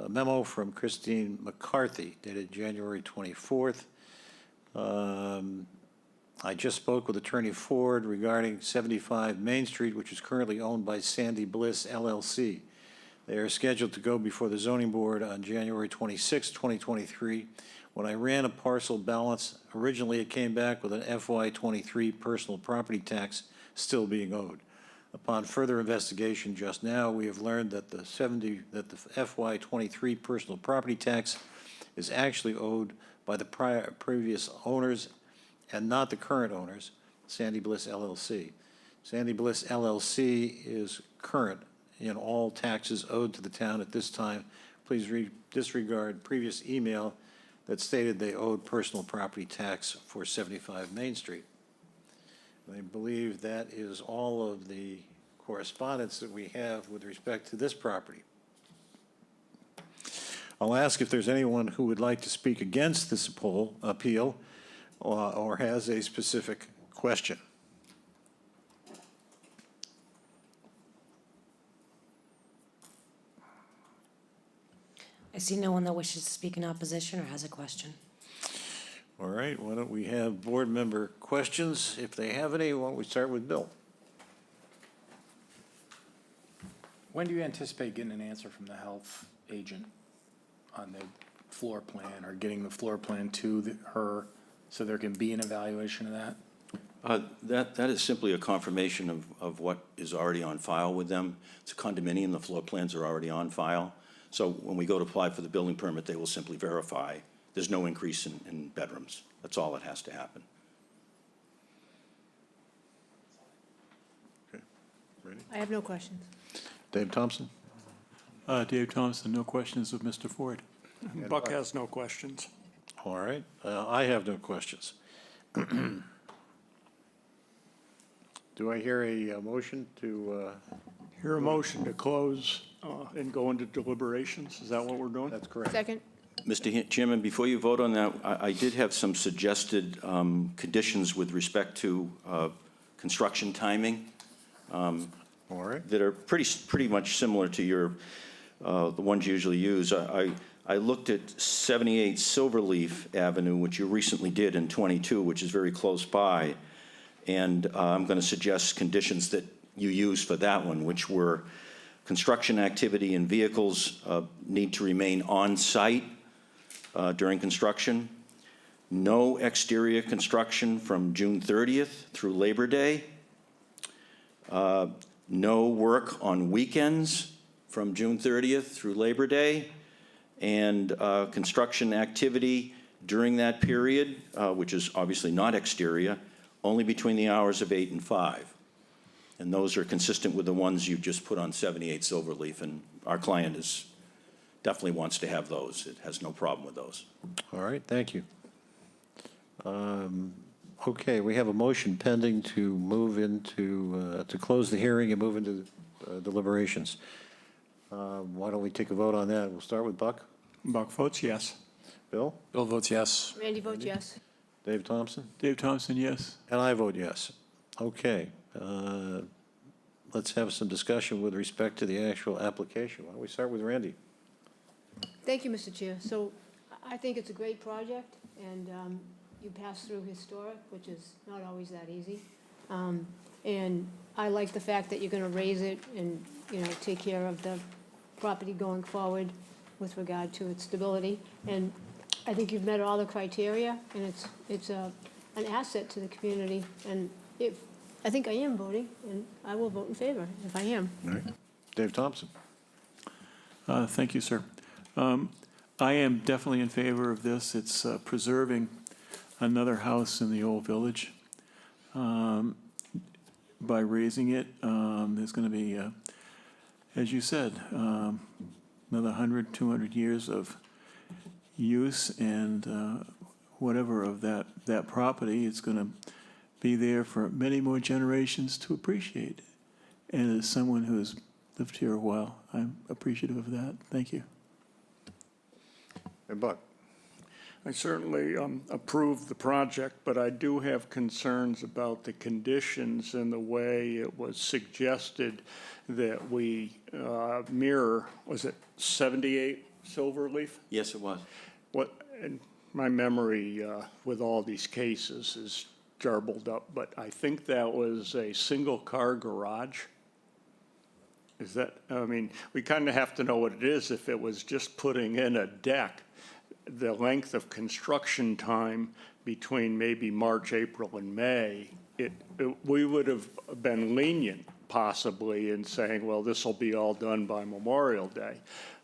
memo from Christine McCarthy dated January 24th. I just spoke with Attorney Ford regarding 75 Main Street, which is currently owned by Sandy Bliss, LLC. They are scheduled to go before the Zoning Board on January 26, 2023. When I ran a parcel balance, originally it came back with an FY23 personal property tax still being owed. Upon further investigation just now, we have learned that the FY23 personal property tax is actually owed by the previous owners and not the current owners, Sandy Bliss LLC. Sandy Bliss LLC is current in all taxes owed to the town at this time. Please disregard previous email that stated they owed personal property tax for 75 Main Street. I believe that is all of the correspondence that we have with respect to this property. I'll ask if there's anyone who would like to speak against this appeal or has a specific question. I see no one that wishes to speak in opposition or has a question. All right, why don't we have board member questions? If they have any, why don't we start with Bill? When do you anticipate getting an answer from the health agent on the floor plan or getting the floor plan to her so there can be an evaluation of that? That is simply a confirmation of what is already on file with them. It's a condominium, the floor plans are already on file. So when we go to apply for the building permit, they will simply verify there's no increase in bedrooms. That's all that has to happen. Okay, ready? I have no questions. Dave Thompson? Dave Thompson, no questions of Mr. Ford. Buck has no questions. All right, I have no questions. Do I hear a motion to, Hear a motion to close and go into deliberations? Is that what we're doing? that's correct. Second? Mr. Chairman, before you vote on that, I did have some suggested conditions with respect to construction timing All right, that are pretty much similar to your, the ones you usually use. I looked at 78 Silverleaf Avenue, which you recently did in 22, which is very close by. And I'm going to suggest conditions that you use for that one, which were construction activity and vehicles need to remain on site during construction. No exterior construction from June 30th through Labor Day. No work on weekends from June 30th through Labor Day. And construction activity during that period, which is obviously not exterior, only between the hours of 8 and 5. And those are consistent with the ones you just put on 78 Silverleaf, and our client definitely wants to have those. It has no problem with those. all right, thank you. Okay, we have a motion pending to move into, to close the hearing and move into deliberations. Why don't we take a vote on that? We'll start with Buck. Buck votes yes. Bill? Bill votes yes. Randy votes yes. Dave Thompson? Dave Thompson, yes. And I vote yes. Okay. Let's have some discussion with respect to the actual application. Why don't we start with Randy? Thank you, Mr. Chair. So I think it's a great project, and you pass through historic, which is not always that easy. And I like the fact that you're going to raise it and, you know, take care of the property going forward with regard to its stability. And I think you've met all the criteria, and it's an asset to the community. And I think I am voting, and I will vote in favor if I am. All right. Dave Thompson? Thank you, sir. I am definitely in favor of this. It's preserving another house in the old village. By raising it, there's going to be, as you said, another 100, 200 years of use and whatever of that property. It's going to be there for many more generations to appreciate. And as someone who has lived here a while, I'm appreciative of that. Thank you. And Buck? I certainly approve the project, but I do have concerns about the conditions and the way it was suggested that we mirror, was it 78 Silverleaf? Yes, it was. And my memory with all these cases is jarbled up, but I think that was a single-car garage. Is that, I mean, we kind of have to know what it is. If it was just putting in a deck, the length of construction time between maybe March, April, and May, we would have been lenient possibly in saying, well, this will be all done by Memorial Day.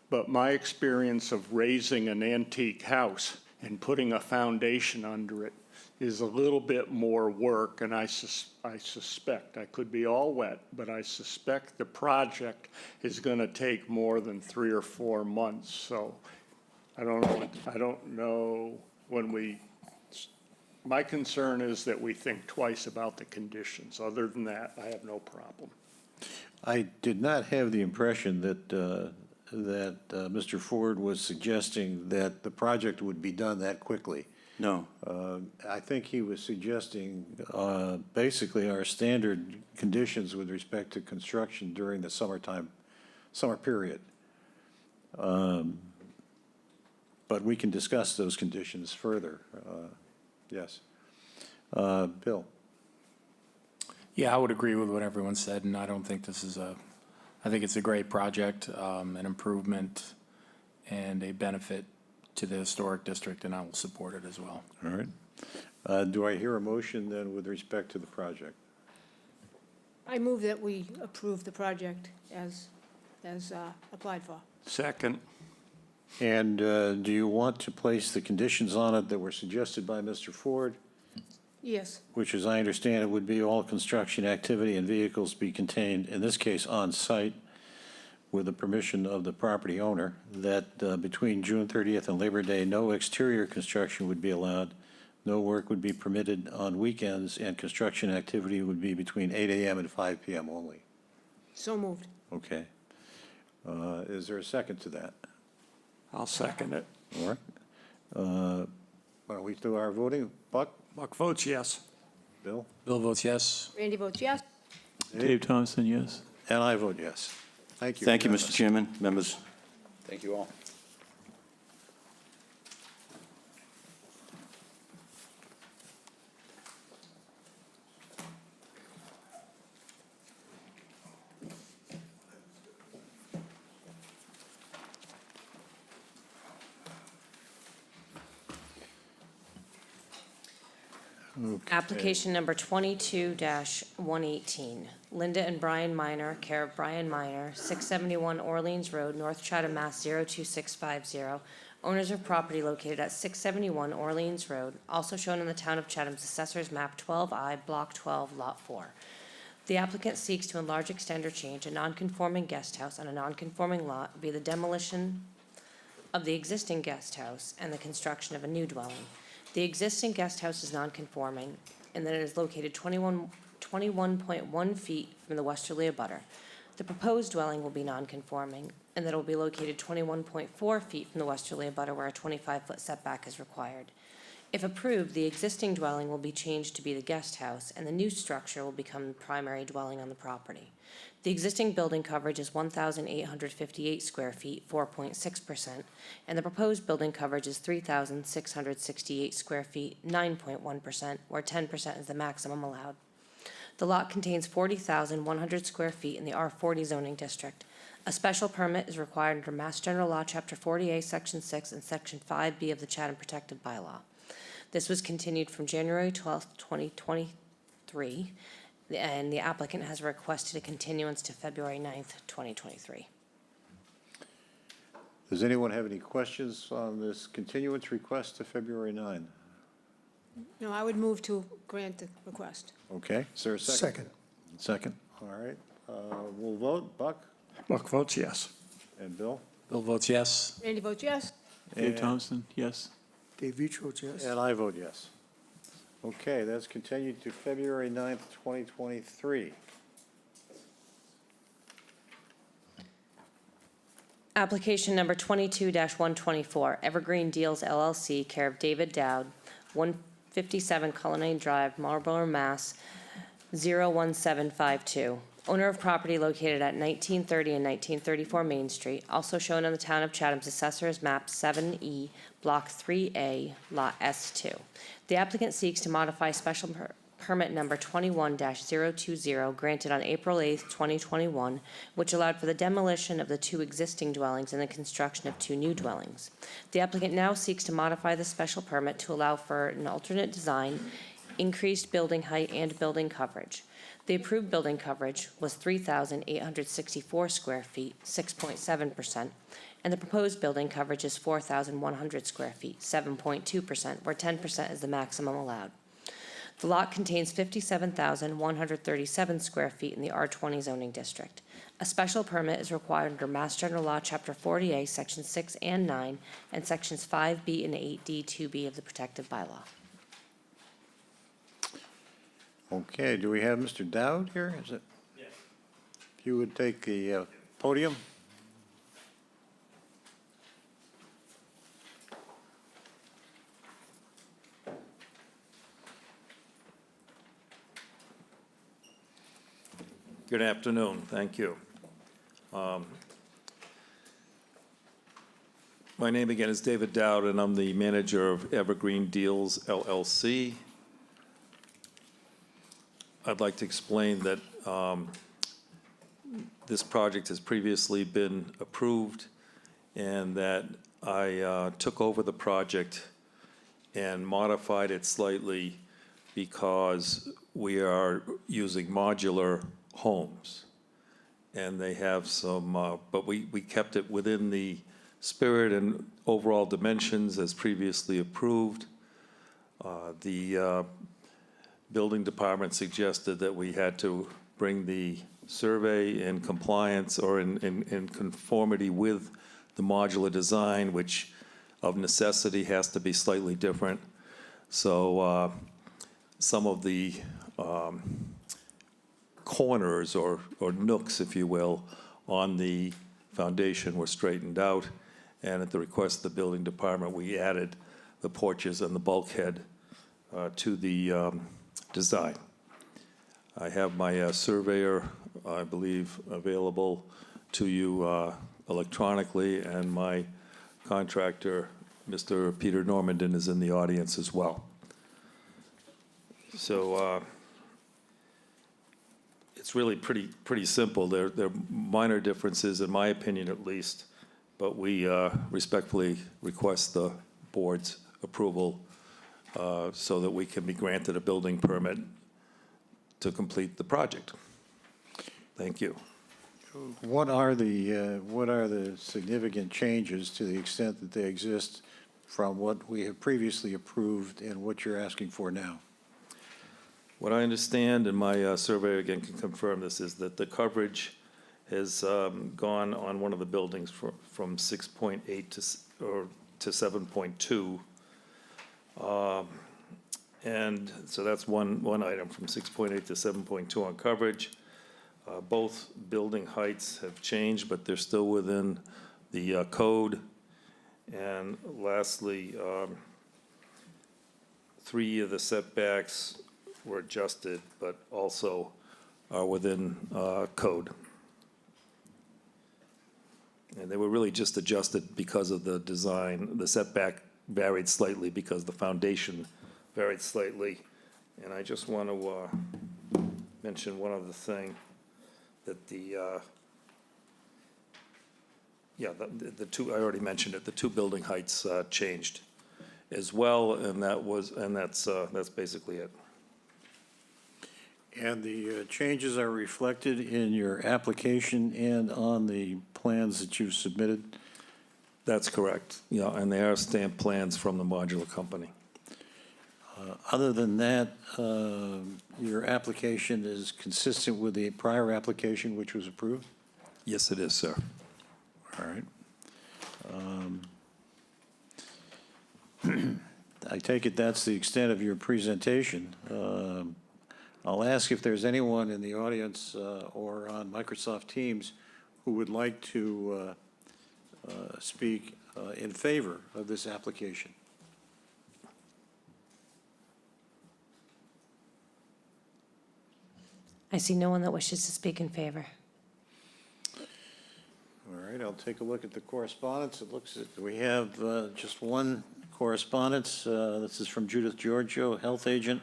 But my experience of raising an antique house and putting a foundation under it is a little bit more work, and I suspect, I could be all wet, but I suspect the project is going to take more than 3 or 4 months. So I don't know when my concern is that we think twice about the conditions. Other than that, I have no problem. I did not have the impression that, Mr. Ford was suggesting that the project would be done that quickly. No. I think he was suggesting basically our standard conditions with respect to construction during the summer period. But we can discuss those conditions further. Yes. Bill? Yeah, I would agree with what everyone said, and I don't think this is I think it's a great project, an improvement and a benefit to the historic district, and I will support it as well. All right. Do I hear a motion then with respect to the project? I move that we approve the project as applied for. Second. And do you want to place the conditions on it that were suggested by Mr. Ford? Yes, Which, as I understand it, would be all construction activity and vehicles be contained, in this case, on-site, with the permission of the property owner, that between June 30th and Labor Day, no exterior construction would be allowed, no work would be permitted on weekends, and construction activity would be between 8 a.m. and 5 p.m. only. so moved. Okay. Is there a second to that? I'll second it. All right. Why don't we do our voting? Buck? Buck votes yes. Bill? Bill votes yes. Randy votes yes. Dave Thompson, yes. And I vote yes. Thank you. Thank you, unanimous. Mr. Chairman, members. Thank you all. Application number 22-118, Linda and Brian Miner, care of Brian Miner, 671 Orleans Road, North Chatham, Mass. 02650. Owners of property located at 671 Orleans Road, also shown in the Town of Chatham's Assessor's Map 12I, Block 12, Lot 4. The applicant seeks to enlarge, extend, or change a nonconforming guest house on a nonconforming lot via the demolition of the existing guest house and the construction of a new dwelling. The existing guest house is nonconforming in that it is located 21.1 feet from the westerly abutter. The proposed dwelling will be nonconforming in that it will be located 21.4 feet from the westerly abutter where a 25-foot setback is required. If approved, the existing dwelling will be changed to be the guest house, and the new structure will become the primary dwelling on the property. The existing building coverage is 1,858 square feet, 4.6%, and the proposed building coverage is 3,668 square feet, 9.1%, where 10% is the maximum allowed. The lot contains 40,100 square feet in the R40 zoning district. A special permit is required under Mass General Law, Chapter 40A, Section 6, and Section 5B of the Chatham Protected Bylaw. This was continued from January 12th, 2023, and the applicant has requested a continuance to February 9th, 2023. Does anyone have any questions on this continuance request to February 9? No, I would move to grant the request. Okay, is there a second? Second. Second, all right. We'll vote. Buck Buck votes yes. and Bill? Bill votes yes. Randy votes yes. Dave And- Thompson, yes. Dave Veach votes yes. And I vote yes. Okay, that's continued to February 9th, 2023. Application number 22-124, Evergreen Deals LLC, care of David Dowd, 157 Cullinane Drive, Marlborough, Mass. 01752. Owner of property located at 1930 and 1934 Main Street, also shown on the Town of Chatham's Assessor's Map 7E, Block 3A, Lot S2. The applicant seeks to modify special permit number 21-020 granted on April 8th, 2021, which allowed for the demolition of the two existing dwellings and the construction of two new dwellings. The applicant now seeks to modify the special permit to allow for an alternate design, increased building height, and building coverage. The approved building coverage was 3,864 square feet, 6.7%, and the proposed building coverage is 4,100 square feet, 7.2%, where 10% is the maximum allowed. The lot contains 57,137 square feet in the R20 zoning district. A special permit is required under Mass General Law, Chapter 40A, Sections 6 and 9, and Sections 5B and 8D, 2B of the Protective Bylaw. Okay, do we have Mr. Dowd here? Is it? Yes. If you would take the podium. Good afternoon, thank you. My name again is David Dowd, and I'm the manager of Evergreen Deals LLC. I'd like to explain that this project has previously been approved and that I took over the project and modified it slightly because we are using modular homes. And they have some, but we kept it within the spirit and overall dimensions as previously approved. The building department suggested that we had to bring the survey in compliance or in conformity with the modular design, which of necessity has to be slightly different. So some of the corners or nooks, if you will, on the foundation were straightened out. And at the request of the building department, we added the porches and the bulkhead to the design. I have my surveyor, I believe, available to you electronically, and my contractor, Mr. Peter Normandin, is in the audience as well. So it's really pretty simple. There are minor differences, in my opinion at least, but we respectfully request the board's approval so that we can be granted a building permit to complete the project. Thank you. What are the significant changes, to the extent that they exist, from what we have previously approved and what you're asking for now? What I understand, and my surveyor again can confirm this, is that the coverage has gone on one of the buildings from 6.8 to 7.2. And so that's one item, from 6.8 to 7.2 on coverage. Both building heights have changed, but they're still within the code. And lastly, 3 of the setbacks were adjusted, but also are within code. And they were really just adjusted because of the design. The setback varied slightly because the foundation varied slightly. And I just want to mention one other thing, that the two, I already mentioned it, the 2 building heights changed as well, and that's basically it. And the changes are reflected in your application and on the plans that you've submitted? That's correct, yeah, and they are stamped plans from the modular company. Other than that, your application is consistent with the prior application which was approved? Yes, it is, sir. All right. I take it that's the extent of your presentation. I'll ask if there's anyone in the audience or on Microsoft Teams who would like to speak in favor of this application. I see no one that wishes to speak in favor. All right, I'll take a look at the correspondence. It looks that we have just one correspondence. This is from Judith Giorgio, health agent.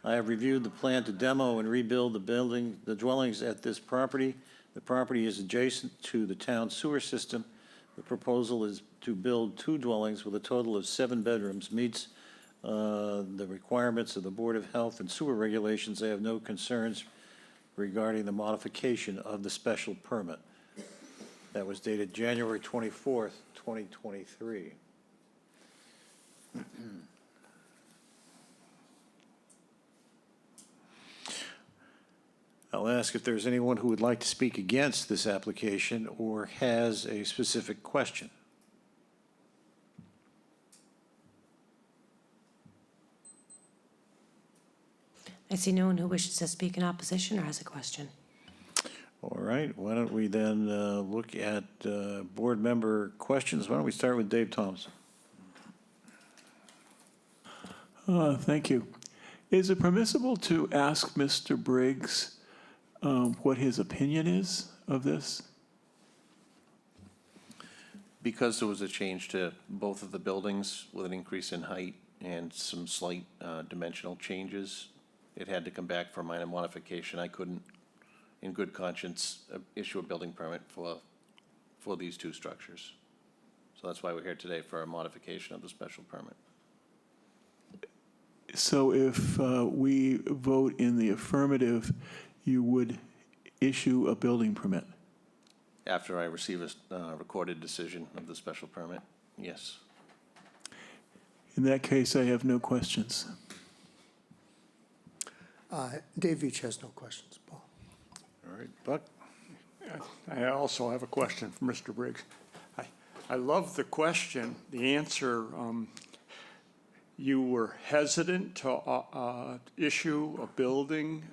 I have reviewed the plan to demo and rebuild the dwellings at this property. The property is adjacent to the town sewer system. The proposal is to build 2 dwellings with a total of 7 bedrooms, meets the requirements of the Board of Health and Sewer Regulations. I have no concerns regarding the modification of the special permit. That was dated January 24th, 2023. I'll ask if there's anyone who would like to speak against this application or has a specific question. I see no one who wishes to speak in opposition or has a question. All right, why don't we then look at board member questions? Why don't we start with Dave Thompson? Thank you. Is it permissible to ask Mr. Briggs what his opinion is of this? Because there was a change to both of the buildings with an increase in height and some slight dimensional changes, it had to come back for a minor modification. I couldn't, in good conscience, issue a building permit for these two structures. So that's why we're here today, for a modification of the special permit. So if we vote in the affirmative, you would issue a building permit? After I receive a recorded decision of the special permit, yes. In that case, I have no questions. Dave Veach has no questions, Paul. All right, Buck? I also have a question for Mr. Briggs. I love the question, the answer. You were hesitant to issue a building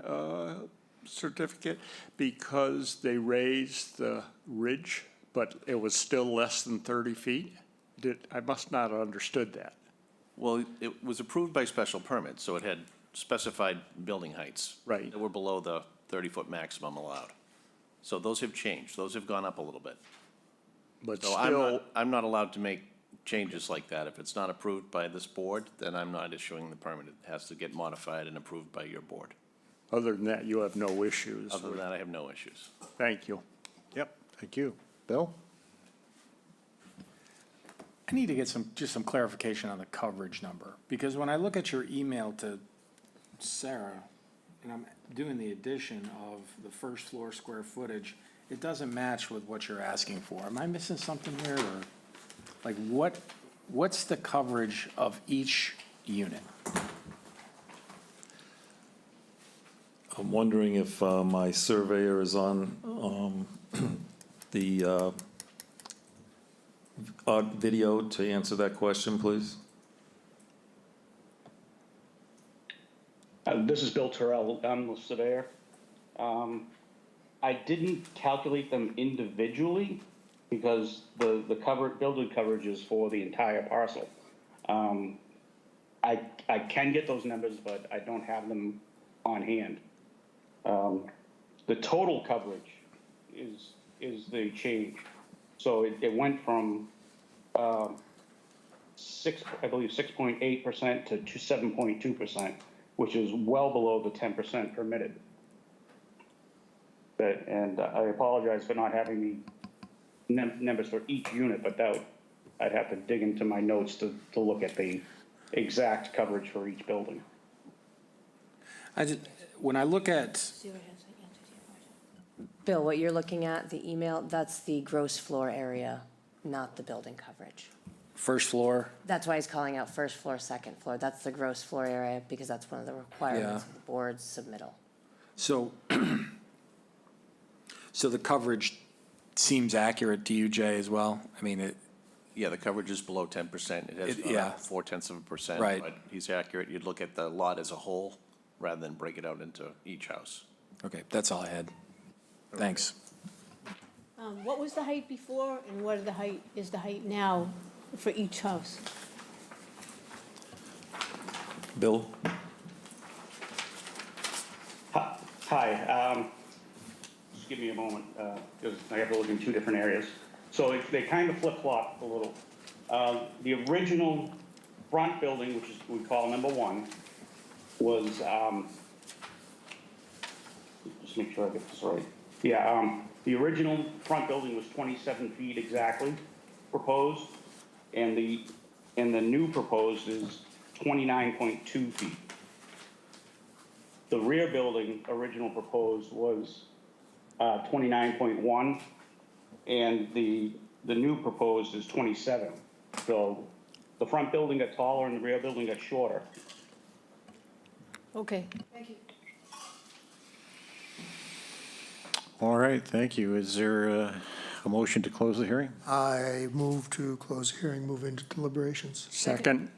certificate because they raised the ridge, but it was still less than 30 feet? I must not have understood that. Well, it was approved by special permit, so it had specified building heights. Right. That were below the 30-foot maximum allowed. So those have changed. Those have gone up a little bit. But So still, I'm not allowed to make changes like that. If it's not approved by this board, then I'm not issuing the permit. It has to get modified and approved by your board. other than that, you have no issues. Other than that, I have no issues. Thank you. Yep, thank you. Bill? I need to get just some clarification on the coverage number, because when I look at your email to Sarah, and I'm doing the addition of the first floor square footage, it doesn't match with what you're asking for. Am I missing something here, or, like, what's the coverage of each unit? I'm wondering if my surveyor is on the video to answer that question, please. This is Bill Terrell. I'm the surveyor. I didn't calculate them individually because the building coverage is for the entire parcel. I can get those numbers, but I don't have them on hand. The total coverage is the change. So it went from 6.8% to 7.2%, which is well below the 10% permitted. And I apologize for not having the numbers for each unit, but I'd have to dig into my notes to look at the exact coverage for each building. When I look at, Bill, what you're looking at, the email, that's the gross floor area, not the building coverage. first floor, That's why he's calling out first floor, second floor. That's the gross floor area because that's one of the requirements Yeah. of the board's submittal. so, so the coverage seems accurate to you, Jay, as well? I mean, Yeah, the coverage is below 10%. It has yeah. 0.4%. Right. But he's accurate. You'd look at the lot as a whole rather than break it out into each house. okay, that's all I had. Thanks. What was the height before, and what is the height now for each house? Bill? Hi, just give me a moment, because I have to look in two different areas. So they kind of flip-flop a little. The original front building, which is, we call number one, was, just make sure I get this right. Yeah, the original front building was 27 feet exactly proposed, and the new proposed is 29.2 feet. The rear building, original proposed, was 29.1, and the new proposed is 27. So the front building got taller and the rear building got shorter. Okay, thank you. All right, thank you. Is there a motion to close the hearing? I move to close the hearing, move into deliberations. Second,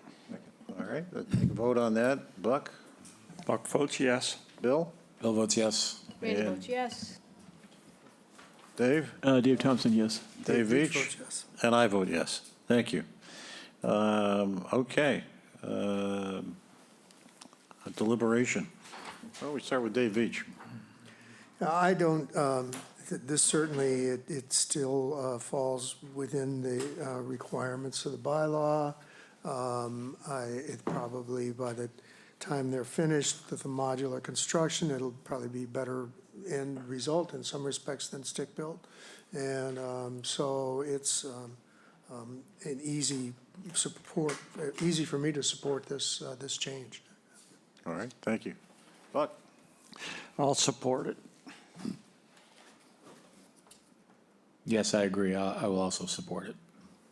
All right, let's take a vote on that. Buck? Buck votes yes. Bill? Bill votes yes. Randy And- votes yes. Dave? Dave Thompson, yes. Dave Veach Veach? votes yes. And I vote yes. Thank you. Okay. Deliberation. Why don't we start with Dave Veach? I don't, this certainly, it still falls within the requirements of the bylaw. It probably, by the time they're finished with the modular construction, it'll probably be better end result in some respects than stick-built. And so it's an easy support, easy for me to support this, this change. All right, thank you. Buck? I'll support it. Yes, I agree. I will also support it.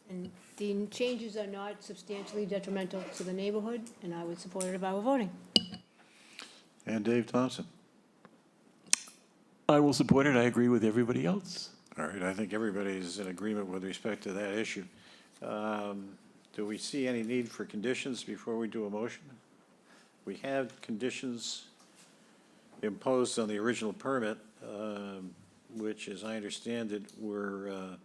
And the changes are not substantially detrimental to the neighborhood, and I would support it if I were voting. And Dave Thompson? I will support it. I agree with everybody else. All right, I think everybody is in agreement with respect to that issue. Do we see any need for conditions before we do a motion? We have conditions imposed on the original permit, which, as I understand it, were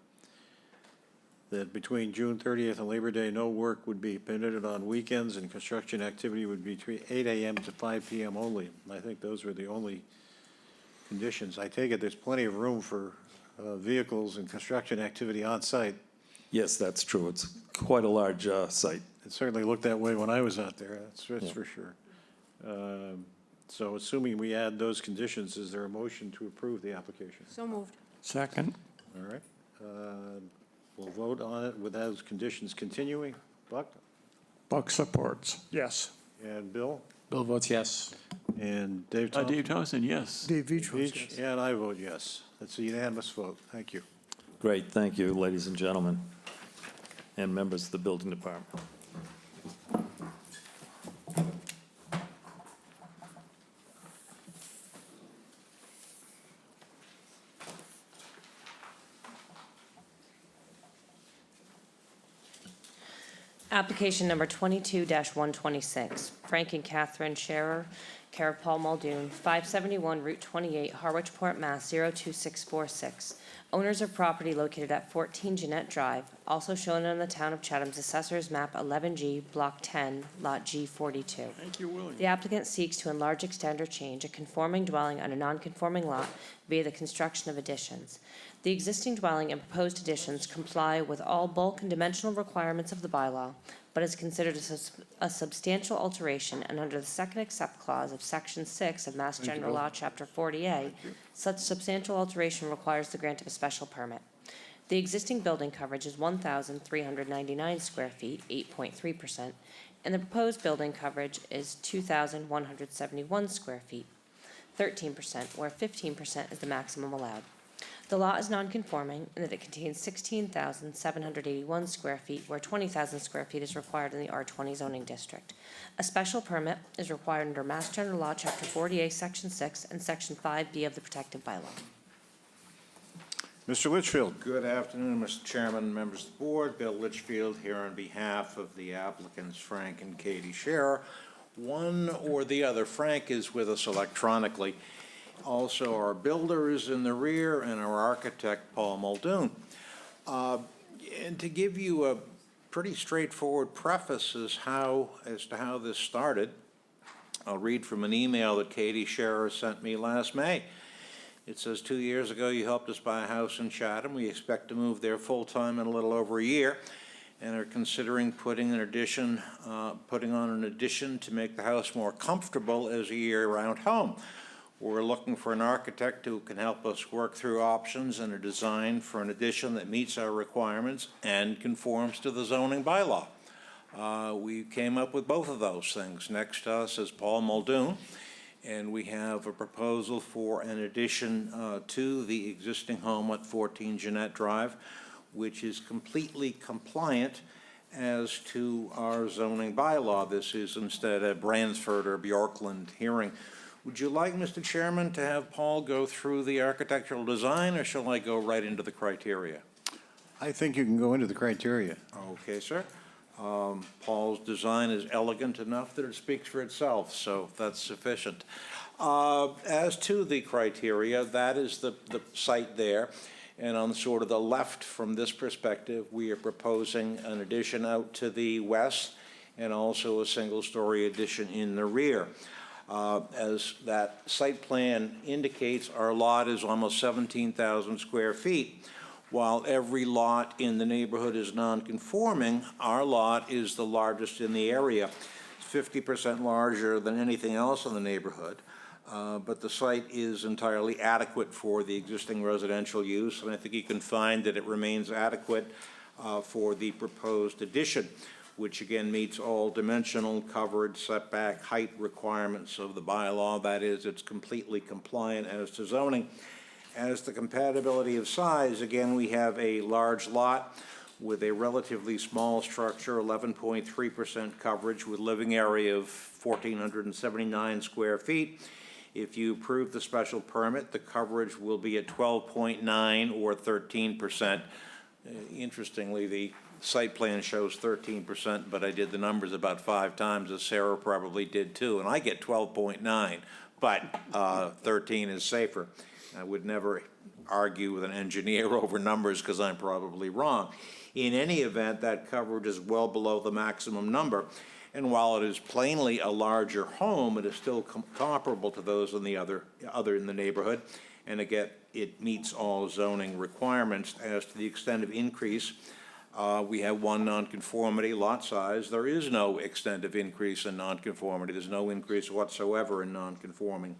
that between June 30th and Labor Day, no work would be permitted on weekends, and construction activity would be between 8 a.m. to 5 p.m. only. I think those were the only conditions. I take it there's plenty of room for vehicles and construction activity on site. Yes, that's true. It's quite a large site. It certainly looked that way when I was out there, that's for sure. So assuming we add those conditions, is there a motion to approve the application? So moved. Second. All right. We'll vote on it with those conditions continuing. Buck? Buck supports. Yes. And Bill? Bill votes yes. And Dave Thompson? Dave Thompson, yes. Dave Veach votes Veach? yes. And I vote yes. That's a unanimous vote. Thank you. Great, thank you, ladies and gentlemen, and members of the building department. Application number 22-126, Frank and Catherine Scherer, care of Paul Muldoon, 571 Route 28, Harwichport, Mass. 02646. Owners of property located at 14 Jeanette Drive, also shown on the Town of Chatham's Assessor's Map 11G, Block 10, Lot G42. Thank you, William. The applicant seeks to enlarge, extend, or change a conforming dwelling on a non-conforming lot via the construction of additions. The existing dwelling and proposed additions comply with all bulk and dimensional requirements of the bylaw, but is considered a substantial alteration, and under the second except clause of Section 6 of Mass General Law, Chapter 40A, such substantial alteration requires the grant of a special permit. The existing building coverage is 1,399 square feet, 8.3%, and the proposed building coverage is 2,171 square feet, 13%, where 15% is the maximum allowed. The lot is non-conforming in that it contains 16,781 square feet, where 20,000 square feet is required in the R20 zoning district. A special permit is required under Mass General Law, Chapter 40A, Section 6, and Section 5B of the protective bylaw. Mr. Litchfield? Good afternoon, Mr. Chairman, members of the board. Bill Litchfield here on behalf of the applicants Frank and Katie Scherer. One or the other. Frank is with us electronically. Also, our builder is in the rear, and our architect, Paul Muldoon. And to give you a pretty straightforward preface as to how this started, I'll read from an email that Katie Scherer sent me last May. It says, 2 years ago, you helped us buy a house in Chatham. We expect to move there full-time in a little over a year, and are considering putting on an addition to make the house more comfortable as a year-round home. We're looking for an architect who can help us work through options and a design for an addition that meets our requirements and conforms to the zoning bylaw. We came up with both of those things. Next to us is Paul Muldoon, and we have a proposal for an addition to the existing home at 14 Jeanette Drive, which is completely compliant as to our zoning bylaw. This is instead a Bransford or Bjorkland hearing. Would you like, Mr. Chairman, to have Paul go through the architectural design, or shall I go right into the criteria? I think you can go into the criteria. Okay, sir. Paul's design is elegant enough that it speaks for itself, so that's sufficient. As to the criteria, that is the site there. And on sort of the left from this perspective, we are proposing an addition out to the west and also a single-story addition in the rear. As that site plan indicates, our lot is almost 17,000 square feet. While every lot in the neighborhood is non-conforming, our lot is the largest in the area. It's 50% larger than anything else in the neighborhood. But the site is entirely adequate for the existing residential use, and I think you can find that it remains adequate for the proposed addition, which again meets all dimensional, coverage, setback, height requirements of the bylaw. That is, it's completely compliant as to zoning. As to compatibility of size, again, we have a large lot with a relatively small structure, 11.3% coverage with living area of 1,479 square feet. If you approve the special permit, the coverage will be at 12.9 or 13%. Interestingly, the site plan shows 13%, but I did the numbers about 5 times, as Sarah probably did too, and I get 12.9, but 13 is safer. I would never argue with an engineer over numbers because I'm probably wrong. In any event, that coverage is well below the maximum number. And while it is plainly a larger home, it is still comparable to those in the other in the neighborhood. And again, it meets all zoning requirements. As to the extent of increase, we have one nonconformity, lot size. There is no extent of increase in nonconformity. There's no increase whatsoever in nonconformity.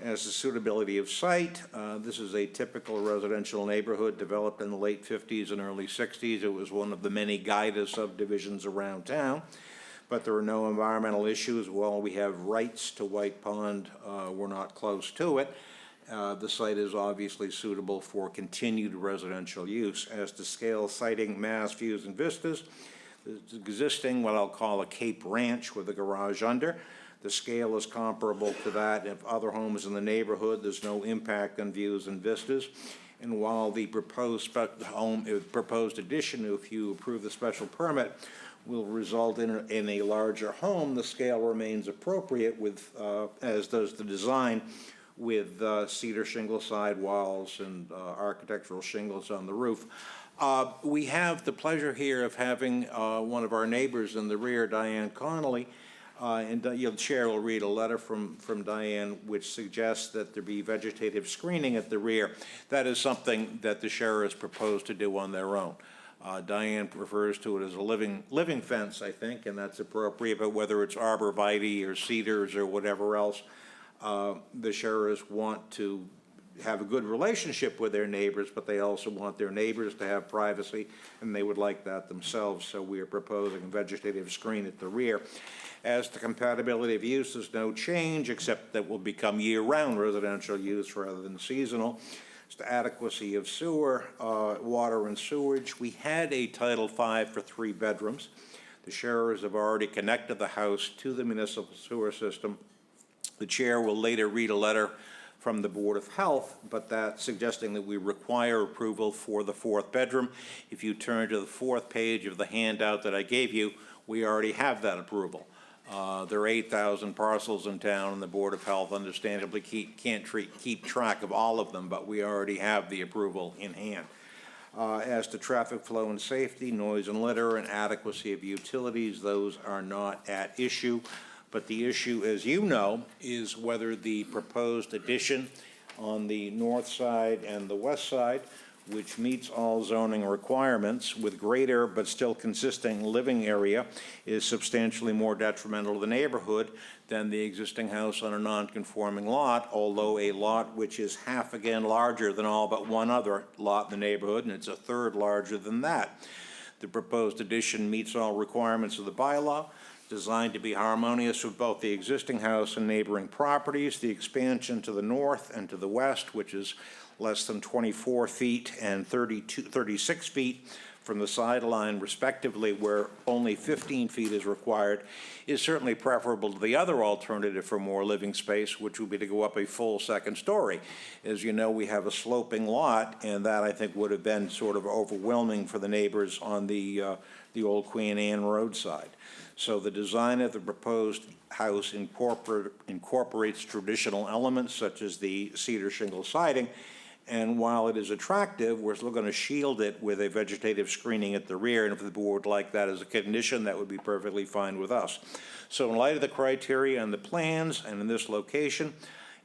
As to suitability of site, this is a typical residential neighborhood developed in the late 50s and early 60s. It was one of the many guided subdivisions around town, but there are no environmental issues. While we have rights to White Pond, we're not close to it. The site is obviously suitable for continued residential use. As to scale, siting, mass, views, and vistas, there's existing what I'll call a Cape Ranch with a garage under. The scale is comparable to that of other homes in the neighborhood. There's no impact on views and vistas. And while the proposed addition, if you approve the special permit, will result in a larger home, the scale remains appropriate with, as does the design, with cedar shingle sidewalls and architectural shingles on the roof. We have the pleasure here of having one of our neighbors in the rear, Diane Connolly, and the chair will read a letter from Diane which suggests that there be vegetative screening at the rear. That is something that the sheriff has proposed to do on their own. Diane refers to it as a living fence, I think, and that's appropriate, but whether it's arborvitae or cedars or whatever else, the sheriffs want to have a good relationship with their neighbors, but they also want their neighbors to have privacy, and they would like that themselves, so we are proposing a vegetative screen at the rear. As to compatibility of use, there's no change, except that will become year-round residential use rather than seasonal. As to adequacy of sewer, water and sewage, we had a Title V for 3 bedrooms. The sheriffs have already connected the house to the municipal sewer system. The chair will later read a letter from the Board of Health, but that's suggesting that we require approval for the 4th bedroom. If you turn to the 4th page of the handout that I gave you, we already have that approval. There are 8,000 parcels in town, and the Board of Health understandably can't keep track of all of them, but we already have the approval in hand. As to traffic flow and safety, noise and litter, and adequacy of utilities, those are not at issue. But the issue, as you know, is whether the proposed addition on the north side and the west side, which meets all zoning requirements with greater but still consistent living area, is substantially more detrimental to the neighborhood than the existing house on a non-conforming lot, although a lot which is half again larger than all but one other lot in the neighborhood, and it's a third larger than that. The proposed addition meets all requirements of the bylaw, designed to be harmonious with both the existing house and neighboring properties. The expansion to the north and to the west, which is less than 24 feet and 36 feet from the sideline respectively, where only 15 feet is required, is certainly preferable to the other alternative for more living space, which would be to go up a full 2nd story. As you know, we have a sloping lot, and that I think would have been sort of overwhelming for the neighbors on the old Queen Anne Road side. So the design of the proposed house incorporates traditional elements such as the cedar shingle siding And while it is attractive, we're still going to shield it with a vegetative screening at the rear. And if the board would like that as a condition, that would be perfectly fine with us. So in light of the criteria and the plans and in this location,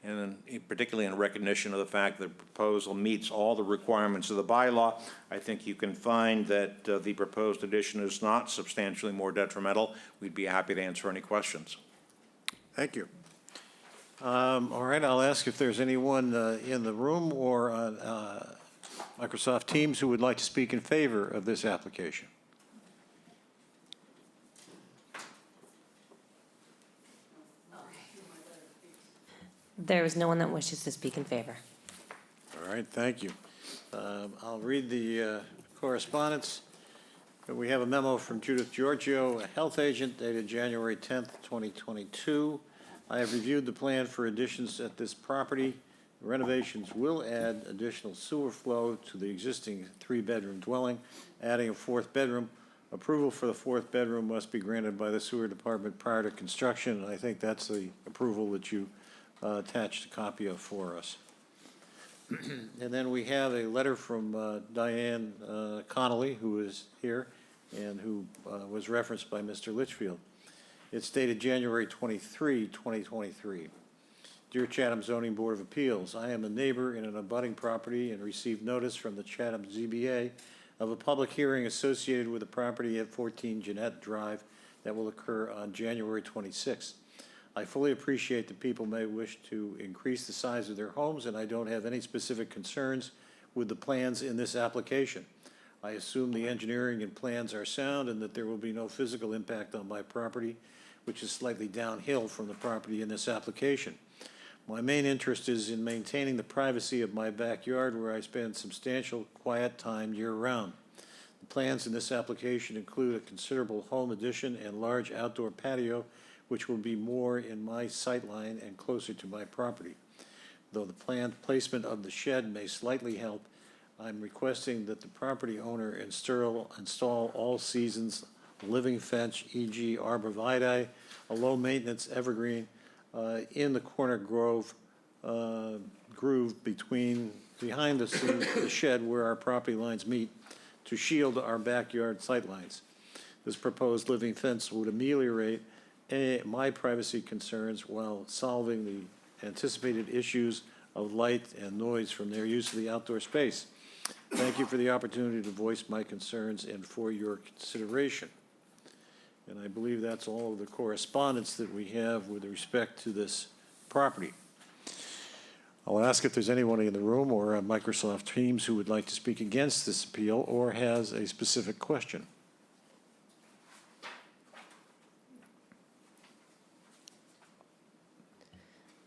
and particularly in recognition of the fact that the proposal meets all the requirements of the bylaw, I think you can find that the proposed addition is not substantially more detrimental. We'd be happy to answer any questions. Thank you. All right, I'll ask if there's anyone in the room or on Microsoft Teams who would like to speak in favor of this application. There is no one that wishes to speak in favor. All right, thank you. I'll read the correspondence. We have a memo from Judith Giorgio, a health agent, dated January 10th, 2022. I have reviewed the plan for additions at this property. Renovations will add additional sewer flow to the existing three-bedroom dwelling, adding a fourth bedroom. Approval for the fourth bedroom must be granted by the sewer department prior to construction, and I think that's the approval that you attached a copy of for us. And then we have a letter from Diane Connolly, who is here and who was referenced by Mr. Litchfield. It's dated January 23, 2023. Dear Chatham Zoning Board of Appeals, I am a neighbor in an abutting property and received notice from the Chatham ZBA of a public hearing associated with the property at 14 Jeanette Drive that will occur on January 26th. I fully appreciate that people may wish to increase the size of their homes, and I don't have any specific concerns with the plans in this application. I assume the engineering and plans are sound and that there will be no physical impact on my property, which is slightly downhill from the property in this application. My main interest is in maintaining the privacy of my backyard, where I spend substantial quiet time year-round. The plans in this application include a considerable home addition and large outdoor patio, which will be more in my sightline and closer to my property. Though the planned placement of the shed may slightly help, I'm requesting that the property owner install all seasons living fence, e.g. arborvitae, a low-maintenance evergreen, in the corner groove behind the shed where our property lines meet to shield our backyard sightlines. This proposed living fence would ameliorate my privacy concerns while solving the anticipated issues of light and noise from their use of the outdoor space. Thank you for the opportunity to voice my concerns and for your consideration. And I believe that's all of the correspondence that we have with respect to this property. I'll ask if there's anyone in the room or on Microsoft Teams who would like to speak against this appeal or has a specific question.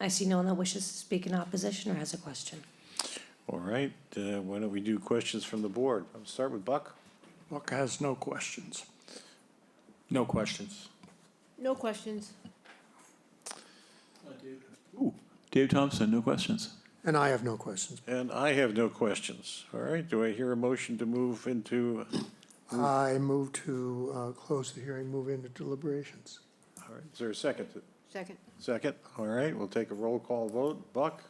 I see no one that wishes to speak in opposition or has a question. All right, why don't we do questions from the board? I'll start with Buck. Buck has no questions. No questions. No questions. Dave Thompson, no questions. And I have no questions. And I have no questions. All right, do I hear a motion to move into? I move to close the hearing, move into deliberations. All right, is there a second? Second. Second, all right, we'll take a roll call vote. Buck?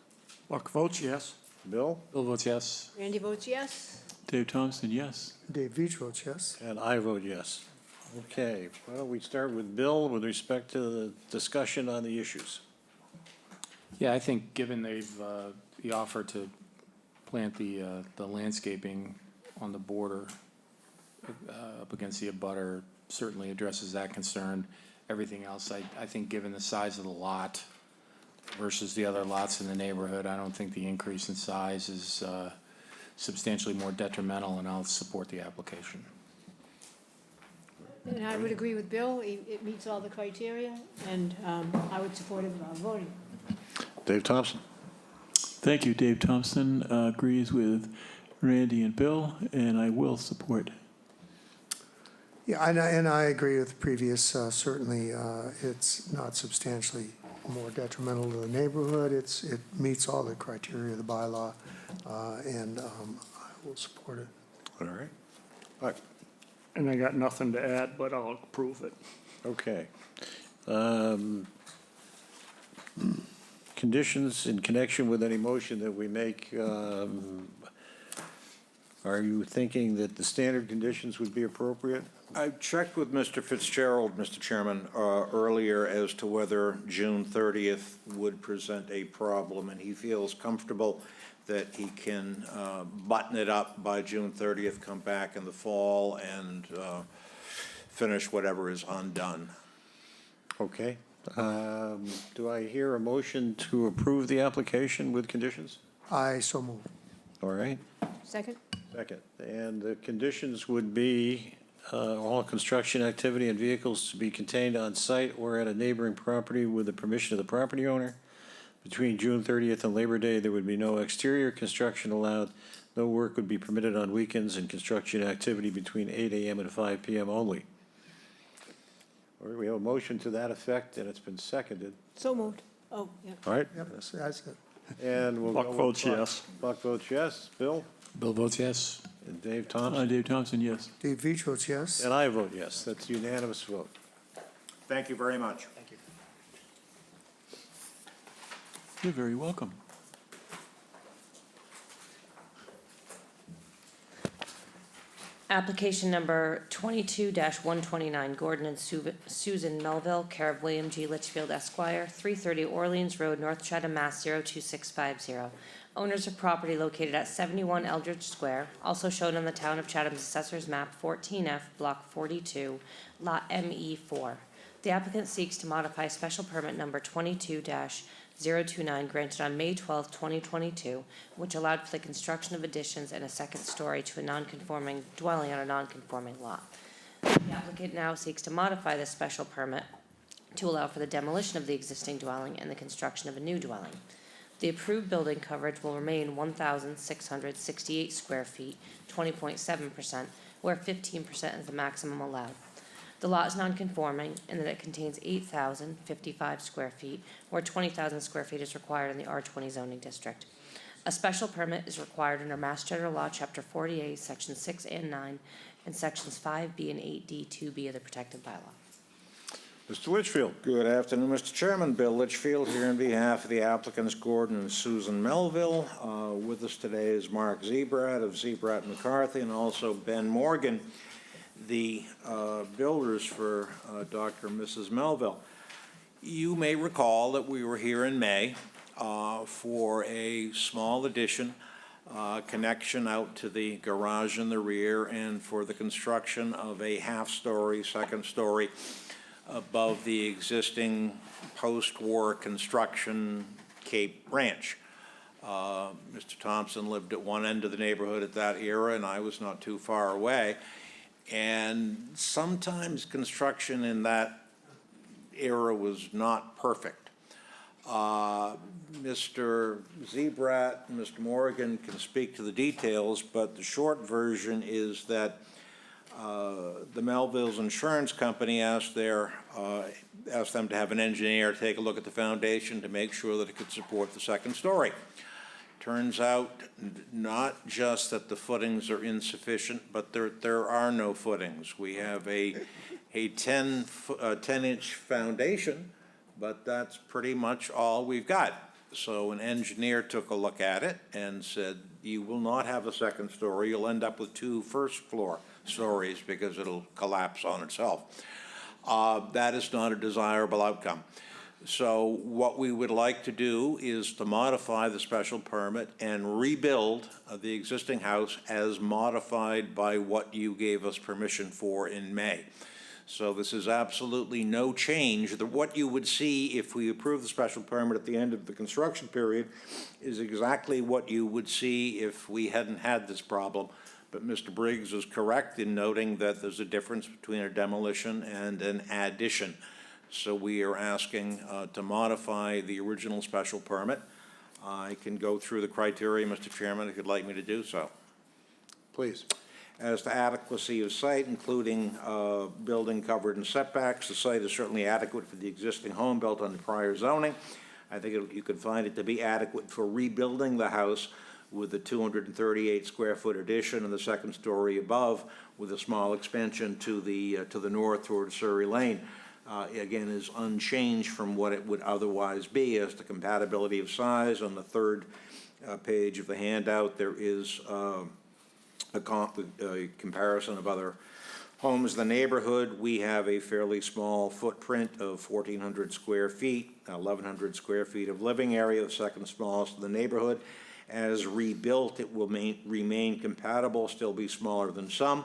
Buck votes yes. Bill? Bill votes yes. Randy votes yes. Dave Thompson, yes. Dave Veach votes yes. And I vote yes. Okay, why don't we start with Bill with respect to the discussion on the issues? Yeah, I think given the offer to plant the landscaping on the border up against the abutter certainly addresses that concern. Everything else, I think given the size of the lot versus the other lots in the neighborhood, I don't think the increase in size is substantially more detrimental, and I'll support the application. And I would agree with Bill. It meets all the criteria, and I would support it without voting. Dave Thompson? Thank you. Dave Thompson agrees with Randy and Bill, and I will support. Yeah, and I agree with the previous. Certainly, it's not substantially more detrimental to the neighborhood. It meets all the criteria of the bylaw, and I will support it. All right. All right. And I got nothing to add, but I'll approve it. Okay. conditions in connection with any motion that we make, are you thinking that the standard conditions would be appropriate? I checked with Mr. Fitzgerald, Mr. Chairman, earlier as to whether June 30th would present a problem, and he feels comfortable that he can button it up by June 30th, come back in the fall, and finish whatever is undone. Okay. Do I hear a motion to approve the application with conditions? I so move. All right, Second? second. And the conditions would be all construction activity and vehicles to be contained on site or at a neighboring property with the permission of the property owner. Between June 30th and Labor Day, there would be no exterior construction allowed. No work would be permitted on weekends, and construction activity between 8 a.m. and 5 p.m. only. All right, we have a motion to that effect, and it's been seconded. So moved. Oh, yeah. All right, Yep, that's it. and we'll go Buck with votes yes. Buck votes yes. Bill? Bill votes yes. And Dave Thompson? Dave Thompson, yes. Dave Veach votes yes. And I vote yes. That's a unanimous vote. Thank you very much. Thank you. You're very welcome. Application number 22-129, Gordon and Susan Melville, care of William G. Litchfield Esquire, 330 Orleans Road, North Chatham, Mass. 02650. Owners of property located at 71 Eldridge Square, also shown on the Town of Chatham's Assessor's Map 14F, Block 42, Lot ME4. The applicant seeks to modify special permit number 22-029 granted on May 12, 2022, which allowed for the construction of additions and a second story to a non-conforming dwelling on a non-conforming lot. The applicant now seeks to modify this special permit to allow for the demolition of the existing dwelling and the construction of a new dwelling. The approved building coverage will remain 1,668 square feet, 20.7%, where 15% is the maximum allowed. The lot is non-conforming in that it contains 8,055 square feet, where 20,000 square feet is required in the R20 zoning district. A special permit is required under Mass General Law, Chapter 48, Sections 6 and 9, and Sections 5B and 8D, 2B of the protected bylaw. Mr. Litchfield? Good afternoon, Mr. Chairman. Bill Litchfield here on behalf of the applicants Gordon and Susan Melville. With us today is Mark Zebrat of Zebrat McCarthy, and also Ben Morgan, the builders for Dr. and Mrs. Melville. You may recall that we were here in May for a small addition, connection out to the garage in the rear, and for the construction of a half-story, second story above the existing post-war construction Cape Ranch. Mr. Thompson lived at one end of the neighborhood at that era, and I was not too far away. And sometimes construction in that era was not perfect. Mr. Zebrat and Mr. Morgan can speak to the details, but the short version is that the Melville's insurance company asked them to have an engineer take a look at the foundation to make sure that it could support the second story. Turns out not just that the footings are insufficient, but there are no footings. We have a 10-inch foundation, but that's pretty much all we've got. So an engineer took a look at it and said, you will not have a second story. You'll end up with 2 first-floor stories because it'll collapse on itself. That is not a desirable outcome. So what we would like to do is to modify the special permit and rebuild the existing house as modified by what you gave us permission for in May. So this is absolutely no change. What you would see if we approve the special permit at the end of the construction period is exactly what you would see if we hadn't had this problem. But Mr. Briggs is correct in noting that there's a difference between a demolition and an addition. So we are asking to modify the original special permit. I can go through the criteria, Mr. Chairman, if you'd like me to do so. Please. As to adequacy of site, including building covered and setbacks, the site is certainly adequate for the existing home built under prior zoning. I think you can find it to be adequate for rebuilding the house with the 238 square foot addition and the second story above with a small expansion to the north toward Surrey Lane. again, is unchanged from what it would otherwise be. As to compatibility of size, on the third page of the handout, there is a comparison of other homes in the neighborhood. We have a fairly small footprint of 1,400 square feet, 1,100 square feet of living area, the second smallest in the neighborhood. As rebuilt, it will remain compatible, still be smaller than some.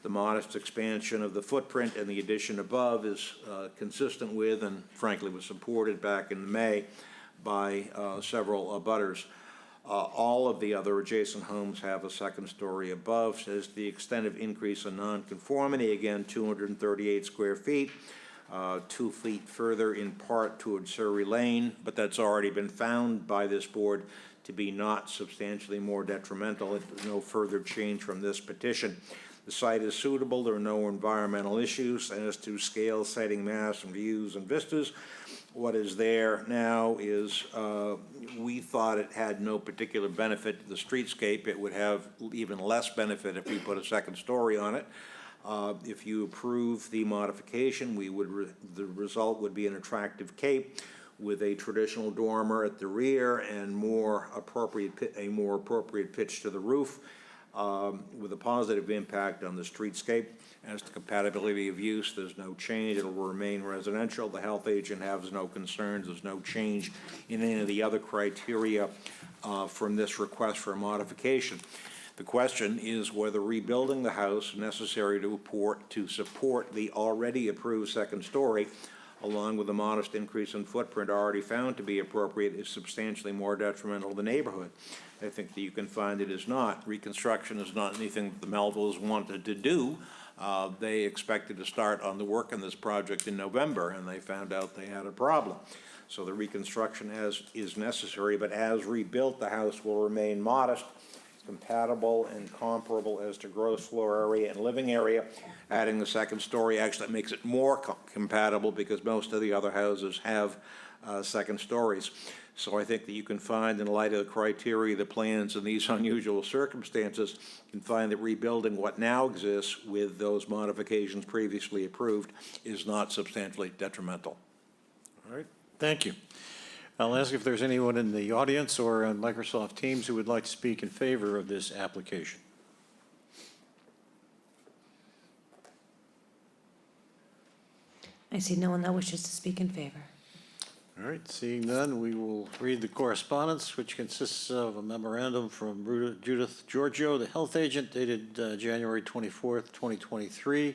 The modest expansion of the footprint and the addition above is consistent with, and frankly was supported back in May by several abutters. All of the other adjacent homes have a second story above. Says the extent of increase in nonconformity, again, 238 square feet, 2 feet further in part towards Surrey Lane, but that's already been found by this board to be not substantially more detrimental. No further change from this petition. The site is suitable. There are no environmental issues. As to scale, siting, mass, and views and vistas, what is there now is, we thought it had no particular benefit to the streetscape. It would have even less benefit if we put a second story on it. If you approve the modification, the result would be an attractive cape with a traditional dormer at the rear and a more appropriate pitch to the roof, with a positive impact on the streetscape. As to compatibility of use, there's no change. It'll remain residential. The health agent has no concerns. There's no change in any of the other criteria from this request for a modification. The question is whether rebuilding the house necessary to support the already approved second story, along with a modest increase in footprint already found to be appropriate, is substantially more detrimental to the neighborhood. I think that you can find it is not. Reconstruction is not anything that the Melvilles wanted to do. They expected to start on the work on this project in November, and they found out they had a problem. So the reconstruction is necessary, but as rebuilt, the house will remain modest, compatible and comparable as to gross floor area and living area. Adding the second story actually makes it more compatible because most of the other houses have second stories. So I think that you can find, in light of the criteria, the plans, in these unusual circumstances, you can find that rebuilding what now exists with those modifications previously approved is not substantially detrimental. All right, thank you. I'll ask if there's anyone in the audience or on Microsoft Teams who would like to speak in favor of this application. I see no one that wishes to speak in favor. All right, seeing none, we will read the correspondence, which consists of a memorandum from Judith Giorgio, the health agent, dated January 24th, 2023.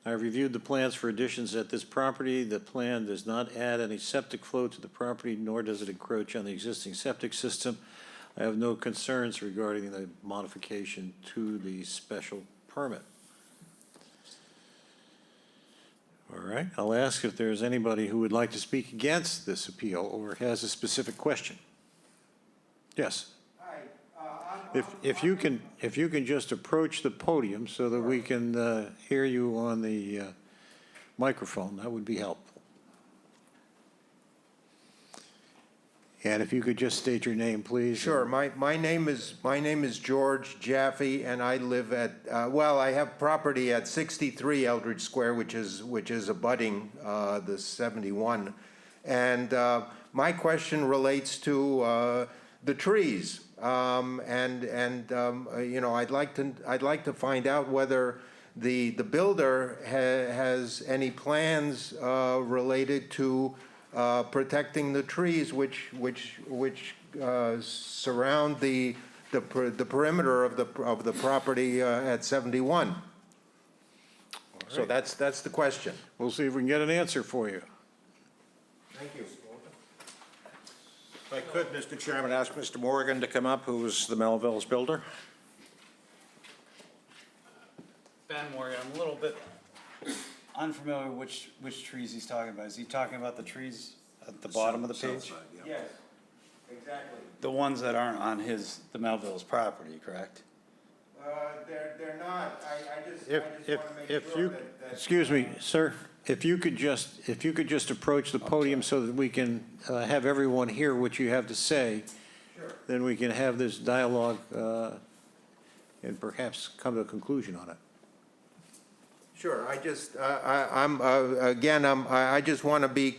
I have reviewed the plans for additions at this property. The plan does not add any septic flow to the property, nor does it encroach on the existing septic system. I have no concerns regarding the modification to the special permit. All right, I'll ask if there's anybody who would like to speak against this appeal or has a specific question. Yes. If you can just approach the podium so that we can hear you on the microphone, that would be helpful. And if you could just state your name, please. Sure. My name is George Jaffe, and I live at I have property at 63 Eldridge Square, which is abutting the 71, and my question relates to the trees, you know, I'd like to find out whether the builder has any plans related to protecting the trees which surround the perimeter of the property at 71. Right. So that's the question. We'll see if we can get an answer for you. Thank you. If I could, Mr. Chairman, ask Mr. Morgan to come up, who is the Melville's builder. Ben Morgan, I'm a little bit unfamiliar which trees he's talking about. Is he talking about the trees at the bottom of the page? Yes, exactly. The ones that aren't on the Melville's property, correct? They're not. I just If want to make if sure you, that excuse me, sir, if you could just approach the podium so that we can have everyone hear what you have to say, Sure. then we can have this dialogue and perhaps come to a conclusion on it. Sure, I just, I just want to be,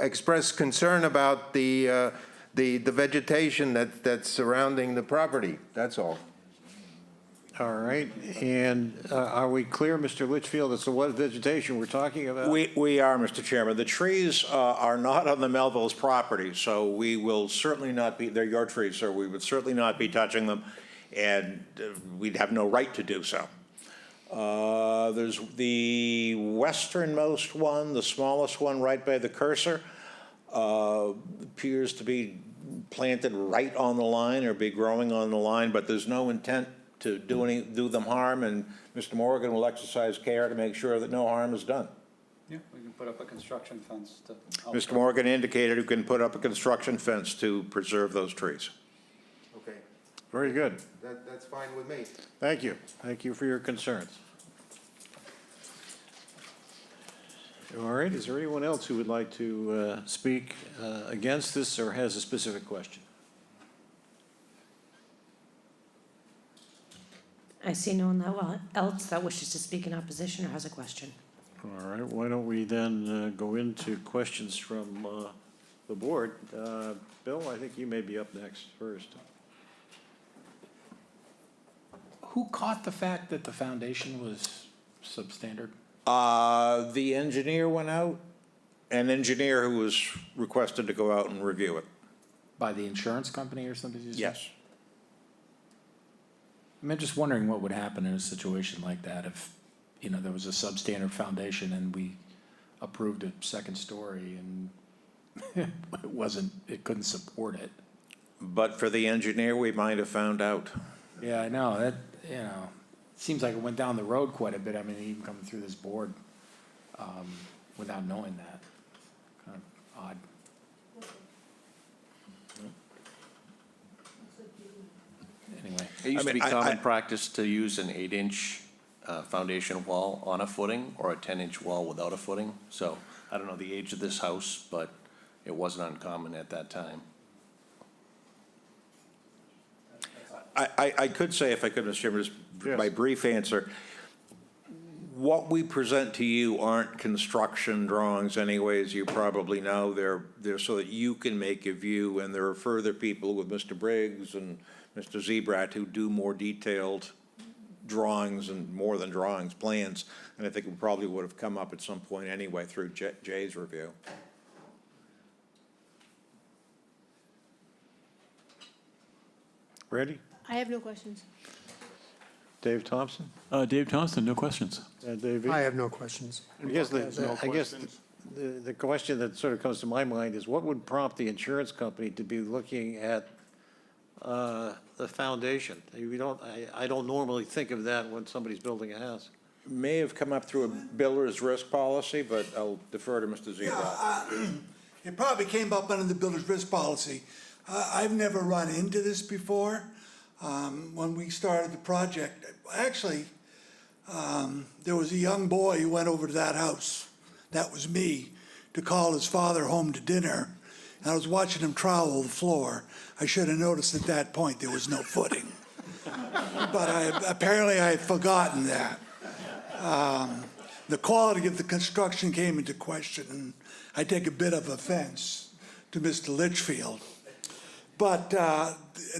express concern about the vegetation that's surrounding the property, that's all. All right, and are we clear, Mr. Litchfield, as to what vegetation we're talking about? We are, Mr. Chairman. The trees are not on the Melville's property, so we will certainly not be, they're your trees, sir, we would certainly not be touching them, and we'd have no right to do so. There's the westernmost one, the smallest one right by the cursor, appears to be planted right on the line or be growing on the line, but there's no intent to do them harm, and Mr. Morgan will exercise care to make sure that no harm is done. Yeah, we can put up a construction fence to. Mr. Morgan indicated who can put up a construction fence to preserve those trees. Okay, Very good. that's fine with me. Thank you. Thank you for your concerns. All right, is there anyone else who would like to speak against this or has a specific question? I see no one else that wishes to speak in opposition or has a question. All right, why don't we then go into questions from the board. Bill, I think you may be up next first. Who caught the fact that the foundation was substandard? The engineer went out, an engineer who was requested to go out and review it. By the insurance company or something? You said? Yes. I'm just wondering what would happen in a situation like that if, you know, there was a substandard foundation and we approved a second story and it couldn't support it. But for the engineer, we might have found out. Yeah, I know, that, you know, seems like it went down the road quite a bit. I mean, even coming through this board, without knowing that. Kind of odd. Anyway. It used to be I common practice to use an 8-inch foundation wall on a footing or a 10-inch wall without a footing. So I don't know the age of this house, but it wasn't uncommon at that time. I could say, if I could, Mr. Chairman, just my brief answer, what we present to you aren't construction drawings anyway, as you probably know. They're so that you can make a view, and there are further people with Mr. Briggs and Mr. Zebrat who do more detailed drawings and more than drawings, plans, and I think we probably would have come up at some point anyway through Jay's review. Ready? I have no questions. Dave Thompson? Dave Thompson, no questions. Dave? I have no questions. I guess the question that sort of comes to my mind is what would prompt the insurance company to be looking at the foundation? I don't normally think of that when somebody's building a house. May have come up through a builder's risk policy, but I'll defer to Mr. Zebrat. It probably came up under the builder's risk policy. I've never run into this before. When we started the project, actually, there was a young boy who went over to that house, that was me, to call his father home to dinner. And I was watching him trowel the floor. I should have noticed at that point there was no footing. But apparently I had forgotten that. The quality of the construction came into question, and I take a bit of offense to Mr. Litchfield. But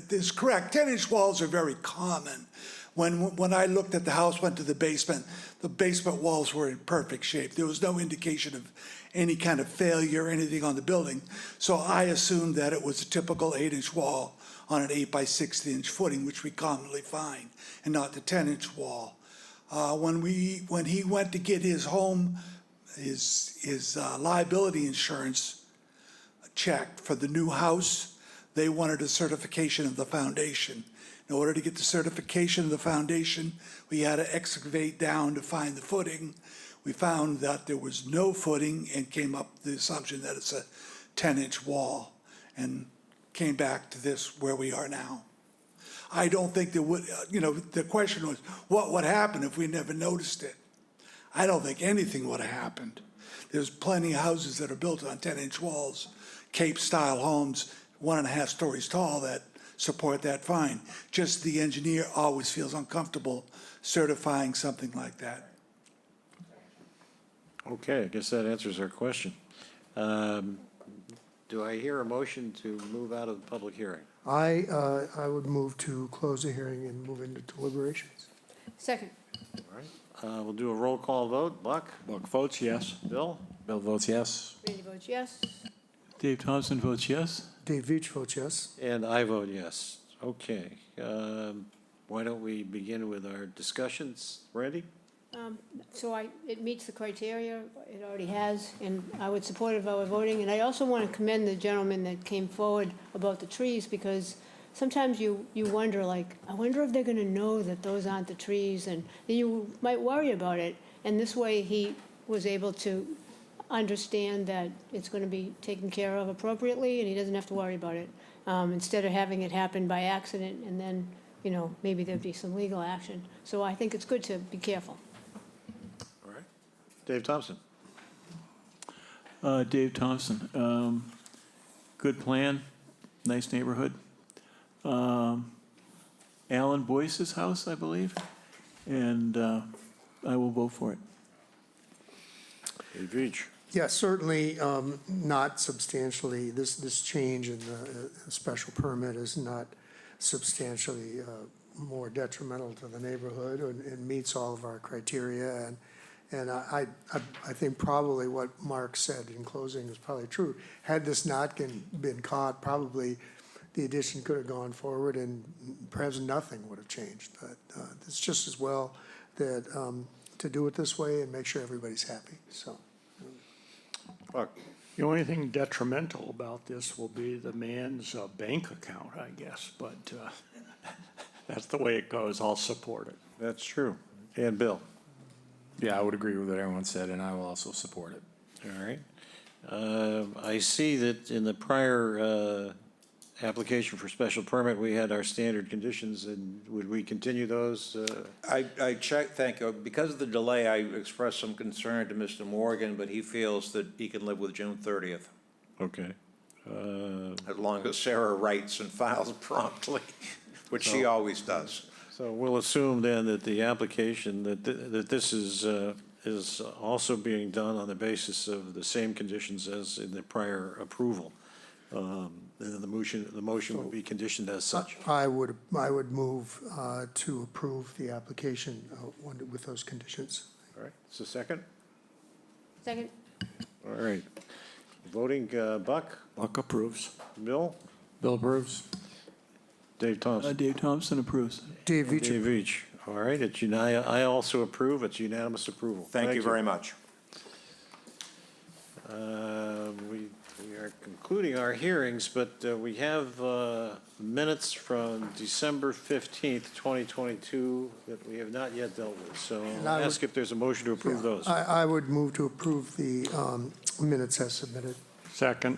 it's correct, 10-inch walls are very common. When I looked at the house, went to the basement walls were in perfect shape. There was no indication of any kind of failure or anything on the building. So I assumed that it was a typical 8-inch wall on an 8-by-60-inch footing, which we commonly find, and not the 10-inch wall. When he went to get his home, his liability insurance checked for the new house, they wanted a certification of the foundation. In order to get the certification of the foundation, we had to excavate down to find the footing. We found that there was no footing and came up with the assumption that it's a 10-inch wall and came back to this where we are now. I don't think there would, the question was, what would happen if we never noticed it? I don't think anything would have happened. There's plenty of houses that are built on 10-inch walls, Cape-style homes, 1.5 stories tall, that support that, fine. Just the engineer always feels uncomfortable certifying something like that. Okay, I guess that answers our question. Do I hear a motion to move out of the public hearing? I would move to close the hearing and move into deliberations. Second. All right, we'll do a roll call vote. Buck? Buck votes yes. Bill? Bill votes yes. Randy votes yes. Dave Thompson votes yes. Dave Veach votes yes. And I vote yes. Okay, why don't we begin with our discussions? Randy? So it meets the criteria, it already has, and I would support it if I were voting. And I also want to commend the gentleman that came forward about the trees, because sometimes you wonder, like, I wonder if they're going to know that those aren't the trees, and then you might worry about it. And this way, he was able to understand that it's going to be taken care of appropriately, and he doesn't have to worry about it, instead of having it happen by accident, and then, maybe there'd be some legal action. So I think it's good to be careful. All right. Dave Thompson? Dave Thompson, good plan, nice neighborhood. Alan Boyce's house, I believe, and I will vote for it. Dave Veach? Yeah, certainly not substantially, this change in the special permit is not substantially more detrimental to the neighborhood and meets all of our criteria. And I think probably what Mark said in closing is probably true. Had this not been caught, probably the addition could have gone forward and perhaps nothing would have changed. But it's just as well that to do it this way and make sure everybody's happy, so. Buck? The only thing detrimental about this will be the man's bank account, I guess, but that's the way it goes. I'll support it. That's true. And Bill? Yeah, I would agree with what everyone said, and I will also support it. All right. I see that in the prior application for special permit, we had our standard conditions, and would we continue those? I checked, thank you. Because of the delay, I expressed some concern to Mr. Morgan, but he feels that he can live with June 30th, Okay. as long as Sarah writes and files promptly, which she always does. So we'll assume then that the application, that this is also being done on the basis of the same conditions as in the prior approval. The motion would be conditioned as such. I would move to approve the application with those conditions. All right, so second? Second. All right. Voting, Buck? Buck approves. Bill? Bill approves. Dave Thompson? Dave Thompson approves. Dave Veach. Dave Veach. All right, I also approve. It's unanimous approval. Thank you very much. We are concluding our hearings, but we have minutes from December 15th, 2022 that we have not yet dealt with. So I'll ask if there's a motion to approve those. I would move to approve the minutes as submitted. Second.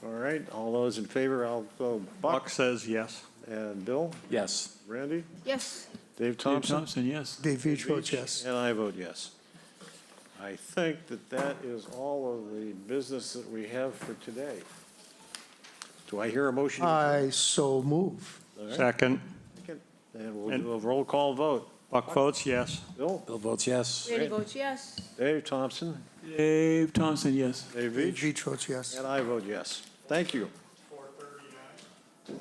All right, all those in favor, I'll go Buck says yes. And Bill? Yes. Randy? Yes. Dave Dave Thompson? Thompson, yes. Dave Veach votes yes. And I vote yes. I think that is all of the business that we have for today. Do I hear a motion? I so move. All right. Second. And we'll do a roll call vote. Buck votes yes. Bill? Bill votes yes. Randy votes yes. Dave Thompson? Dave Thompson, yes. Dave Dave Veach? Veach votes yes. And I vote yes. Thank you.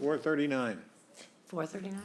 4:39. 4:39.